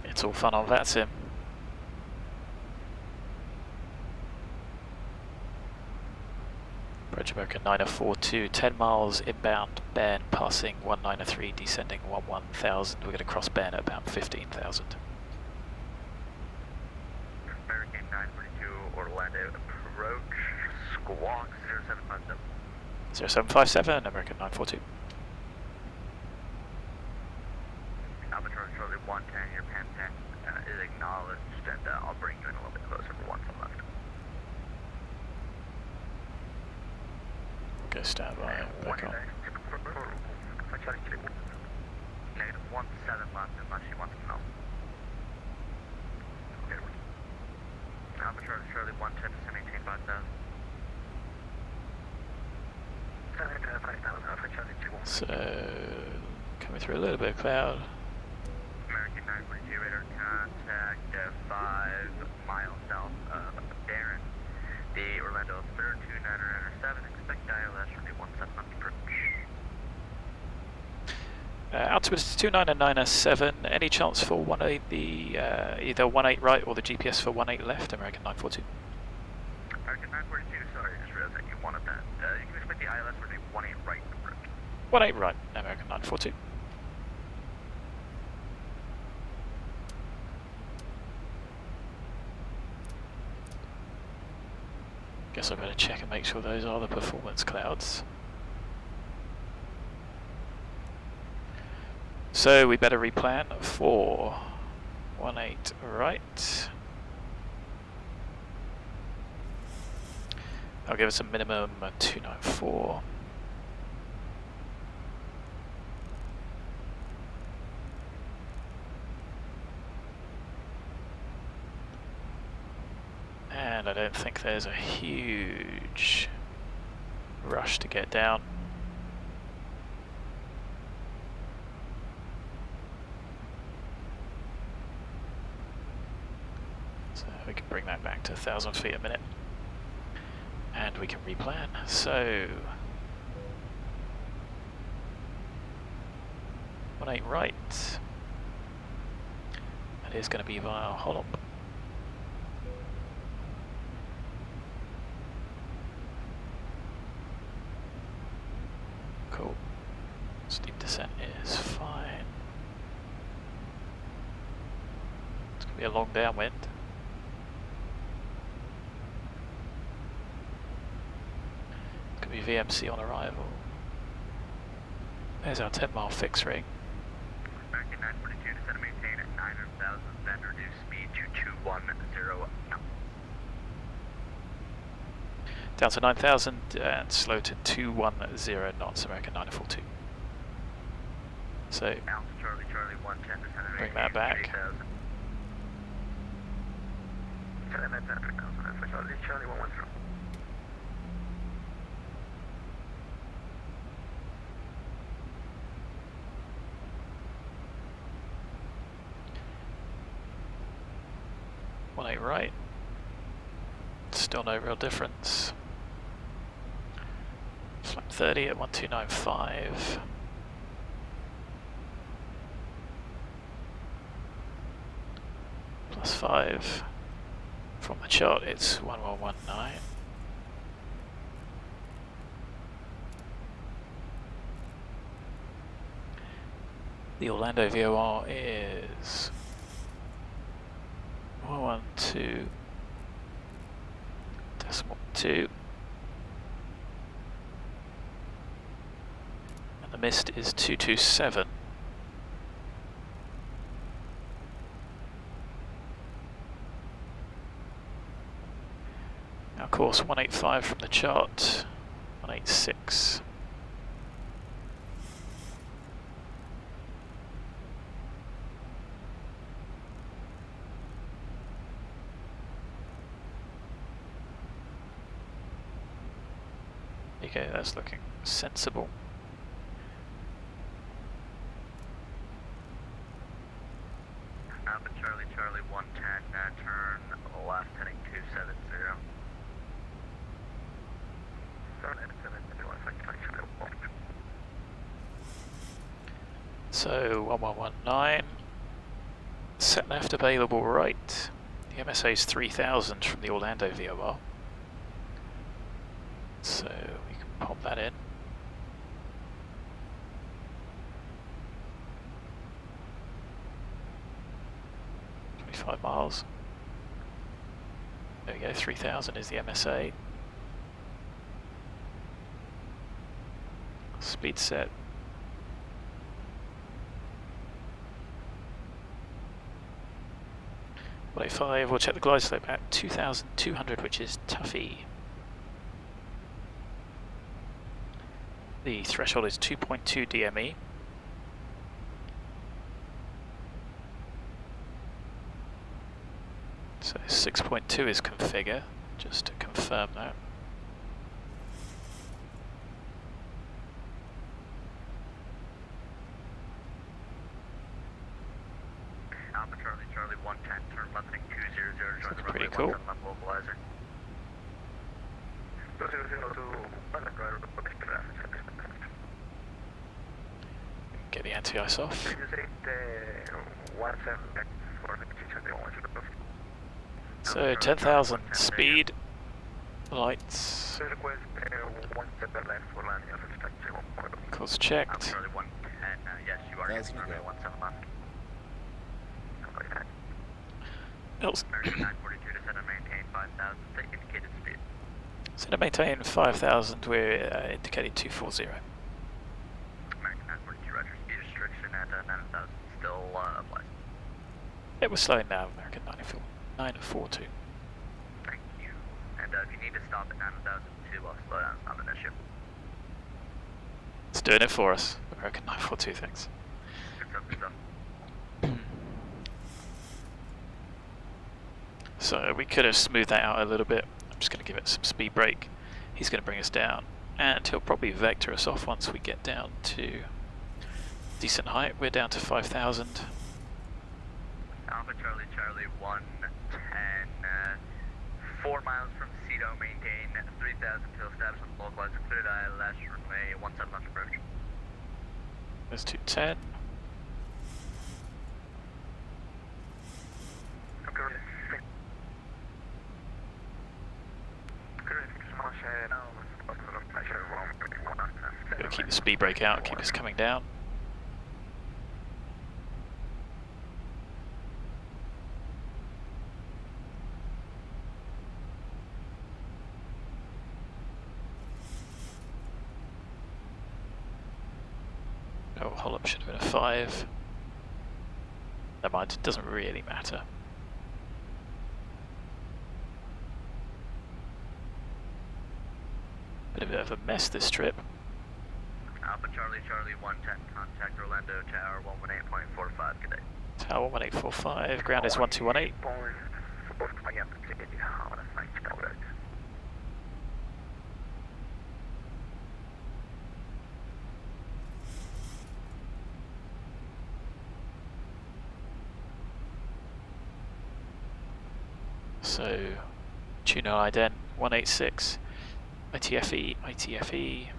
A: It's all fun on VATSIM. Approach American 9042, 10 miles inbound, Ben passing 1903, descending 11,000. We're going to cross Ben at about 15,000.
H: American 942, Orlando, approach, squawk 0757.
A: 0757, American 942.
H: Alpha Charlie, Charlie 110, your Pan 10 is acknowledged, and I'll bring you in a little bit closer for 1 from left.
A: Go stand by, back on.
H: Negative 17 left unless you want something else. check to maintain 5,000.
A: So, coming through a little bit of cloud.
H: American 942 radar contact 5 miles south of Darren. The Orlando Third 29907, expect ILS for the 17 on approach.
A: Altimeter 29907, any chance for 18 the either 18 right or the GPS for 18 left, American 942?
H: American 942, sorry, I just realized that you wanted that. You can expect the ILS for the 18 right approach.
A: 18 right, American 942. Guess I better check and make sure those are the performance clouds. So we better replan for 18 right. I'll give us a minimum 294. And I don't think there's a huge rush to get down. So we can bring that back to 1,000 feet a minute. And we can replan. So 18 right. That is going to be via Holland. Cool. Steep descent is fine. It's going to be a long downwind. It's going to be VMC on arrival. There's our 10-mile fix ring.
H: American 942, descend and maintain at 900,000, then reduce speed to 210 knots.
A: Down to 9,000 and slow to 210 knots, American 942. So
H: Alpha Charlie, Charlie 110, descend and
A: bring
H: maintain
A: that back.
H: 3,000. Alpha Charlie, Charlie 110.
A: Right. Still no real difference. Flap 30 at 1295. Plus 5. From the chart it's 1119. The Orlando VOR is 112.2, and the mist is 227. Now course 185 from the chart, 186. Okay, that's looking sensible.
H: Alpha Charlie, Charlie 110, turn left heading 270.
A: So 1119, set left available right. The MSA is 3000 from the Orlando VOR. So we can pop that in. $25 miles. There we go, 3000 is the MSA. Speed set. .85, we'll check the glide slope at 2200, which is toughy. The threshold is 2.2 DME. So 6.2 is configure. just to confirm that.
H: Alpha Charlie, Charlie 110, turn left heading 200, join the
A: Pretty
H: runway
A: cool.
H: 17 left localizer. 002,
A: Get the anti-ice off. So 10,000 speed, lights, course checked.
H: Charlie 110, yes, you are getting runway 17 left. American 942 to set and maintain 5,000, take indicated speed.
A: So to maintain 5,000, we're indicating 240.
H: American 942, roger, speed restriction at 9,000 still applies.
A: Yeah, we're slowing down, American 942.
H: Thank you. And if you need to stop at 9,000 to slow down, it's not an issue.
A: It's doing it for us, American 942, thanks.
H: Good stuff, good stuff.
A: So we could have smoothed that out a little bit. I'm just going to give it some speed brake. He's going to bring us down, and he'll probably vector us off once we get down to decent height. We're down to 5,000.
H: Alpha Charlie, Charlie 110, 4 miles from Zibo, maintain 3,000 till establishment localized, cleared last runway 17 left approach.
A: There's 210. Gotta keep the speed brake out, keep us coming down. Oh, hold up, should have been a 5. Never mind, it doesn't really matter. Bit of a mess this trip.
H: Alpha Charlie, Charlie 110, contact Orlando Tower 118.45, good day.
A: Tower 1845, ground is 1218. So, tune ident 186, ITFE, ITFE,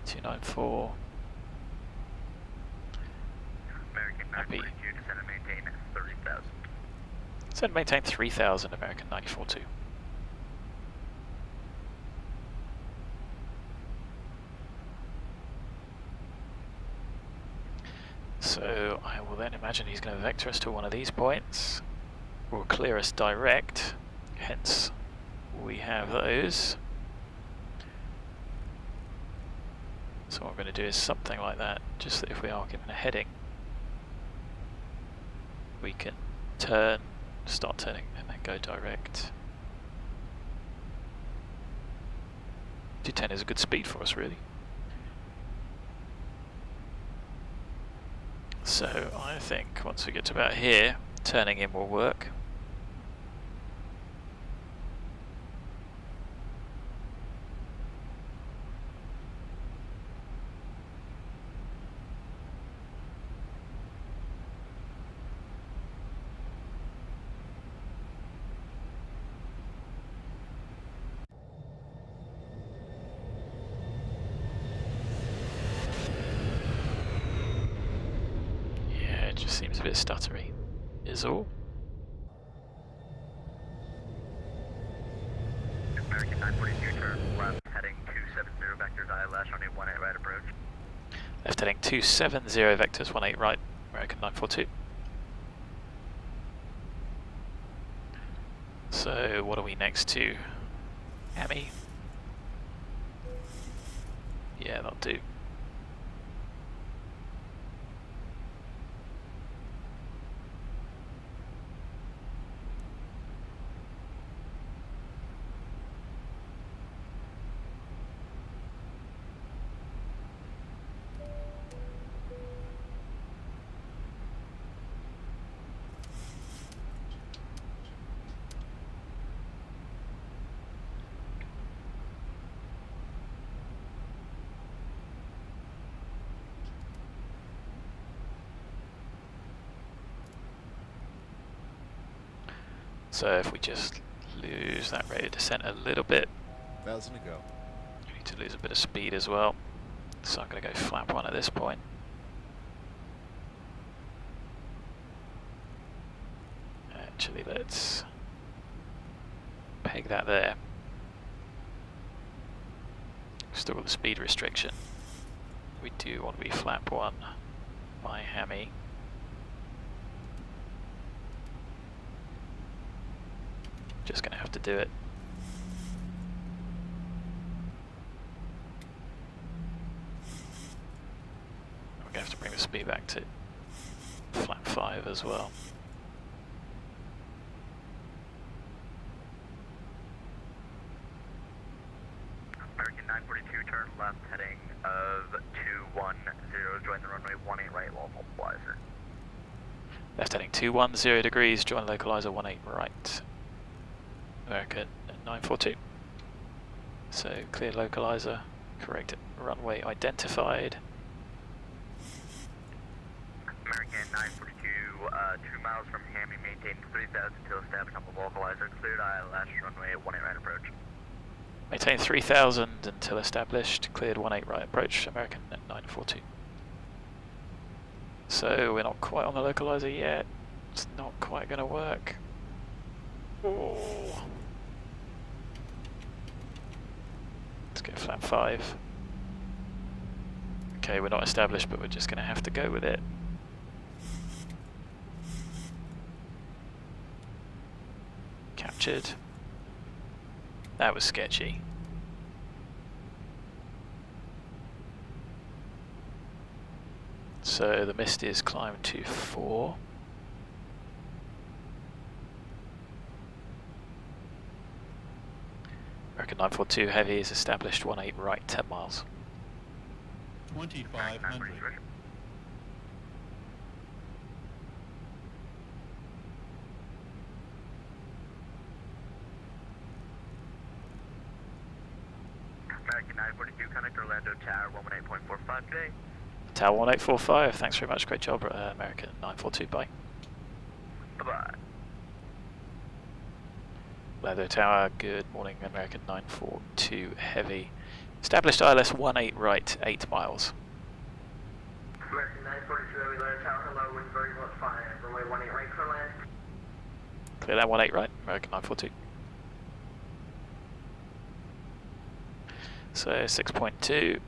A: 294.
H: American 942, descend and maintain 30,000.
A: So maintain 3,000, American 942. So I will then imagine he's going to vector us to one of these points, or clear us direct, hence we have those. So what we're going to do is something like that, just that if we are given a heading, we can turn, start turning, and then go direct. 210 is a good speed for us, really. So I think once we get to about here, turning in will work. It just seems a bit stuttery, is all.
H: American 942, turn left, heading 270 vectors, ILS, runway 18 right approach.
A: Left heading 270 vectors, 18 right, American 942. So what are we next to? Hammy? Yeah, that'll do. So if we just lose that rate of descent a little bit,
G: 1,000 to go.
A: we need to lose a bit of speed as well. So I'm going to go flap 1 at this point. Actually, let's peg that there. Still got the speed restriction. We do want to be flap 1 by Hammy. Just going to have to do it. We're going to have to bring the speed back to flap 5 as well.
I: American 942, turn left heading of 210, join the runway 18 right, localizer.
A: Left heading 210 degrees, join localizer 18 right. American 942. So clear localizer, correct runway identified.
I: American 942, 2 miles from Hammy, maintain 3,000 until established on the localizer, cleared ILS, runway 18 right approach.
A: Maintain 3000 until established, cleared 18 right approach, American 942. So we're not quite on the localizer yet, it's not quite going to work. Oh. Let's go flap 5. Okay, we're not established, but we're just going to have to go with it. Captured. That was sketchy. So the mist is climbed to 4. American 942 heavy is established 18 right 10 miles.
I: 2,500. American 942, connect Orlando Tower 118.45 today.
A: Tower 1845, thanks very much, great job, American 942, bye.
I: Bye-bye.
A: Orlando Tower, good morning, American 942 heavy. Established ILS 18 right, 8 miles.
J: American 942 heavy, Orlando Tower, hello, wind very well, 5, runway 18 right for land.
A: Clear that 18 right, American 942. So 6.2.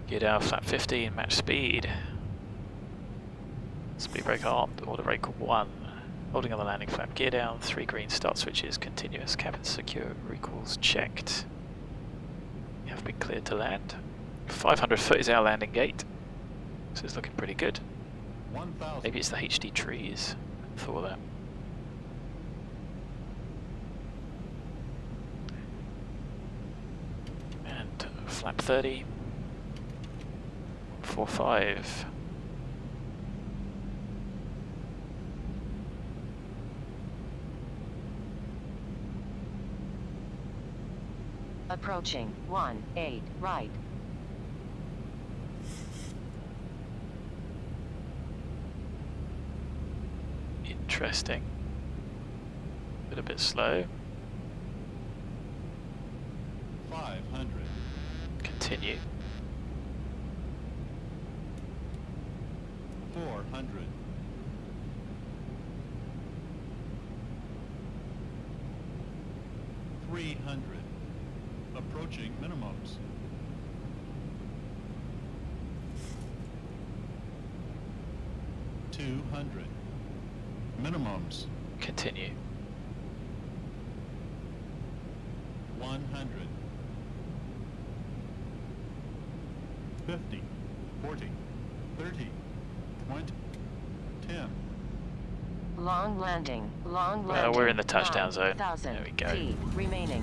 A: Gear down, flap 15, match speed. Speed brake armed, order brake 1. Holding on the landing flap, gear down, 3 green, start switches, continuous, cabin secure, recalls checked. You have been cleared to land. 500 foot is our landing gate. This is looking pretty good.
K: 1,000.
A: Maybe it's the HD trees. Thought that. And flap 30. 45.
F: Approaching 18 right.
A: Interesting. A bit slow.
K: 500.
A: Continue.
K: 400. 300. Approaching minimums. 200. Minimums.
A: Continue.
K: 100. 50. 40. 30. 20. 10.
F: Long landing. Long
A: Well,
F: landing.
A: we're in the touchdown zone.
F: 9,000
A: There we go.
F: feet remaining.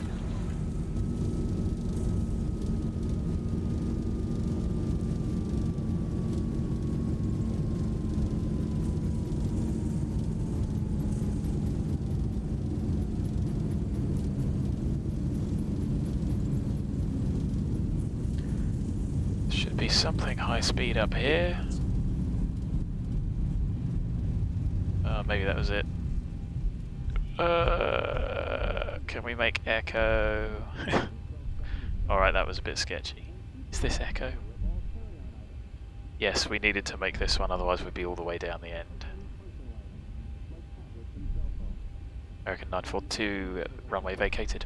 A: Should be something high speed up here. Maybe that was it. Can we make echo? Alright, that was a bit sketchy. Is this echo? Yes, we needed to make this one, otherwise we'd be all the way down the end. American 942, runway vacated.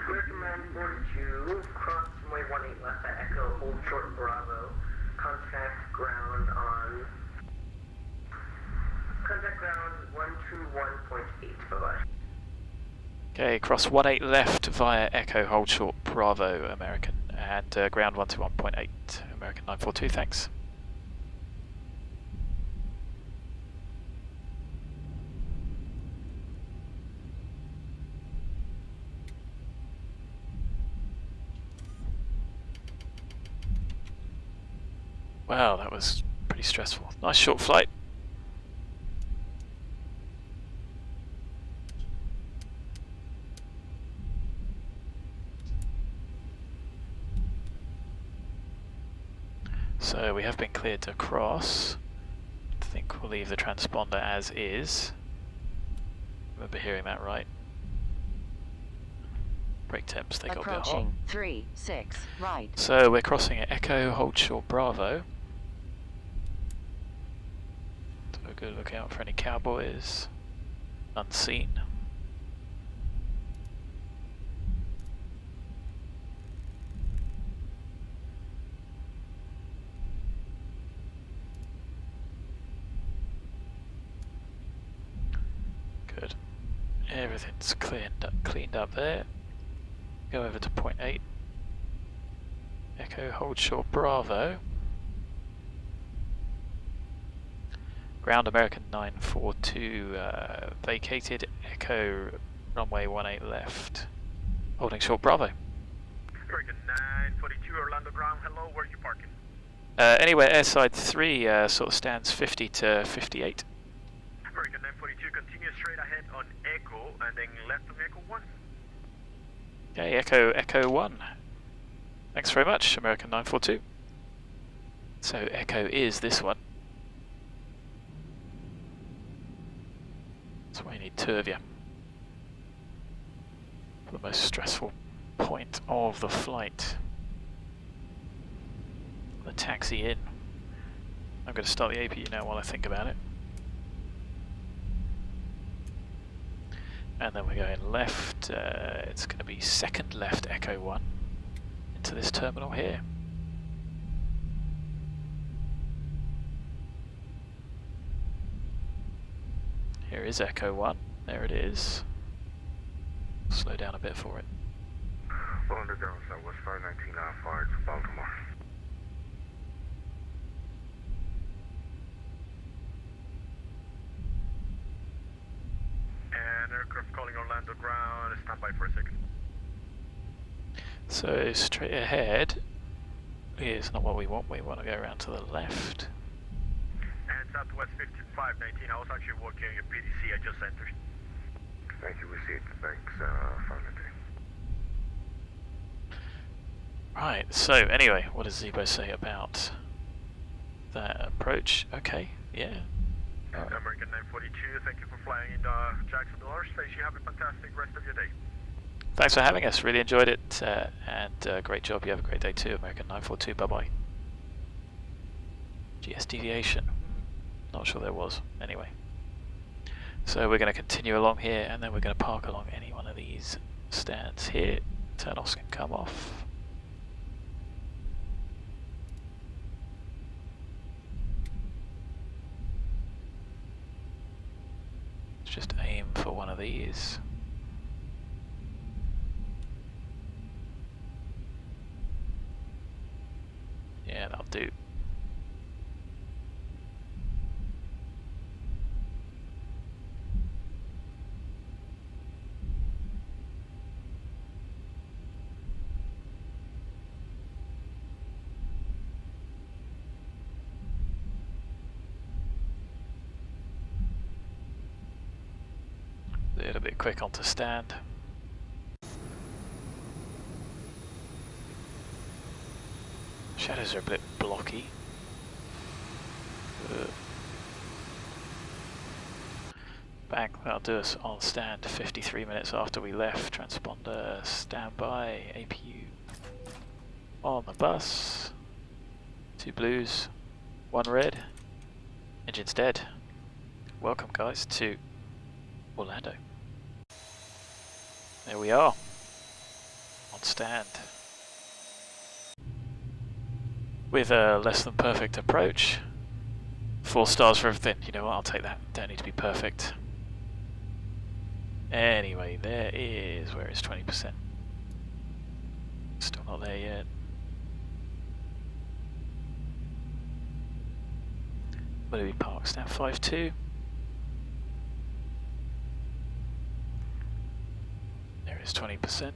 J: American 942, cross runway 18 left at Echo, hold short Bravo. Contact ground on... Contact ground 121.8, bye-bye.
A: Okay, cross 18 left via Echo, hold short Bravo, American, and ground 121.8, American 942, thanks. Wow, that was pretty stressful. Nice short flight. So we have been cleared to cross. I think we'll leave the transponder as is. Remember hearing that right. Brake temps, they got a bit hot.
F: Approaching 36 right.
A: So we're crossing at Echo, hold short Bravo. So a good look out for any cowboys. Unseen. Good. Everything's cleaned up there. Go over to point 8. Echo, hold short Bravo. Ground American 942 vacated. Echo, runway 18 left. Holding short Bravo.
H: American 942 Orlando ground, hello, where are you parking?
A: Anywhere airside 3 sort of stands 50 to 58.
H: American 942, continue straight ahead on Echo and then left on Echo 1.
A: Okay, Echo 1. Thanks very much, American 942. So Echo is this one. That's why you need 2 of you. For the most stressful point of the flight. The taxi in. I'm going to start the APU now while I think about it. And then we're going left, it's going to be second left Echo 1 into this terminal here. Here is Echo 1, there it is. Slow down a bit for it.
H: Well, on the downside was 519 fire to Baltimore. And aircraft calling Orlando ground, stand by for a second.
A: So straight ahead is not what we want to go around to the left.
H: And Southwest 5519, I was actually working at PDC, I just entered. Thank you, received. Thanks, 519.
A: Right, so anyway, what does Zibo say about that approach? Okay, yeah.
H: American 942, thank you for flying in Jacksonville Air Station. Have a fantastic rest of your day.
A: Thanks for having us, really enjoyed it, and great job, you have a great day too, American 942, bye bye. GS deviation, not sure there was, anyway. So we're going to continue along here, and then we're going to park along any one of these stands here. Turn-offs can come off. Let's just aim for one of these. Yeah, that'll do. A little bit quick onto stand. Shadows are a bit blocky. Bang, that'll do us on stand 53 minutes after we left. Transponder standby, APU on the bus. 2 blues, 1 red, engine's dead. Welcome guys to Orlando. There we are, on stand. With a less than perfect approach. 4 stars for everything. You know what, I'll take that. Don't need to be perfect. Anyway, there is, where is 20%? Still not there yet. Where do we park? Stand 5-2. There is 20%.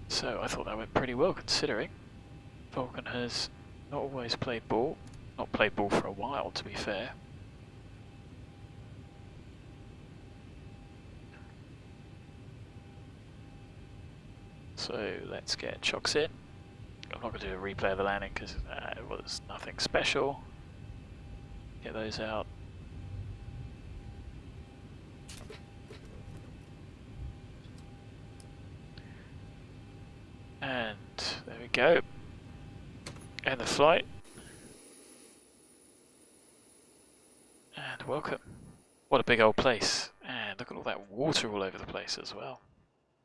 A: So I thought that went pretty well considering Vulkan has not always played ball. Not played ball for a while, to be fair. So let's get chocks in. I'm not going to do a replay of the landing because it was nothing special. Get those out. And there we go. End the flight. And welcome. What a big old place. And look at all that water all over the place as well.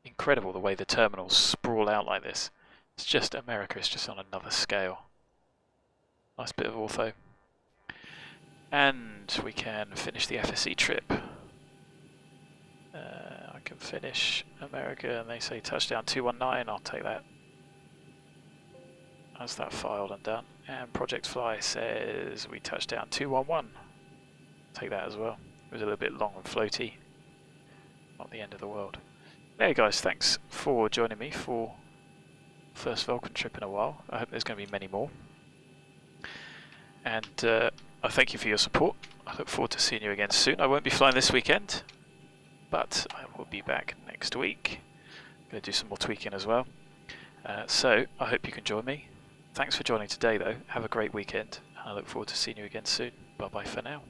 A: Incredible the way the terminals sprawl out like this. It's just America, it's just on another scale. Nice bit of ortho. And we can finish the FSE trip. I can finish America and they say touchdown 219, I'll take that. That's that filed and done. And ProjectFly says we touchdown 211. Take that as well. It was a little bit long and floaty. Not the end of the world. Hey guys, thanks for joining me for first Vulkan trip in a while. I hope there's going to be many more. And I thank you for your support. I look forward to seeing you again soon. I won't be flying this weekend, but I will be back next week. I'm going to do some more tweaking as well. So I hope you can join me. Thanks for joining today though. Have a great weekend. And I look forward to seeing you again soon. Bye bye for now.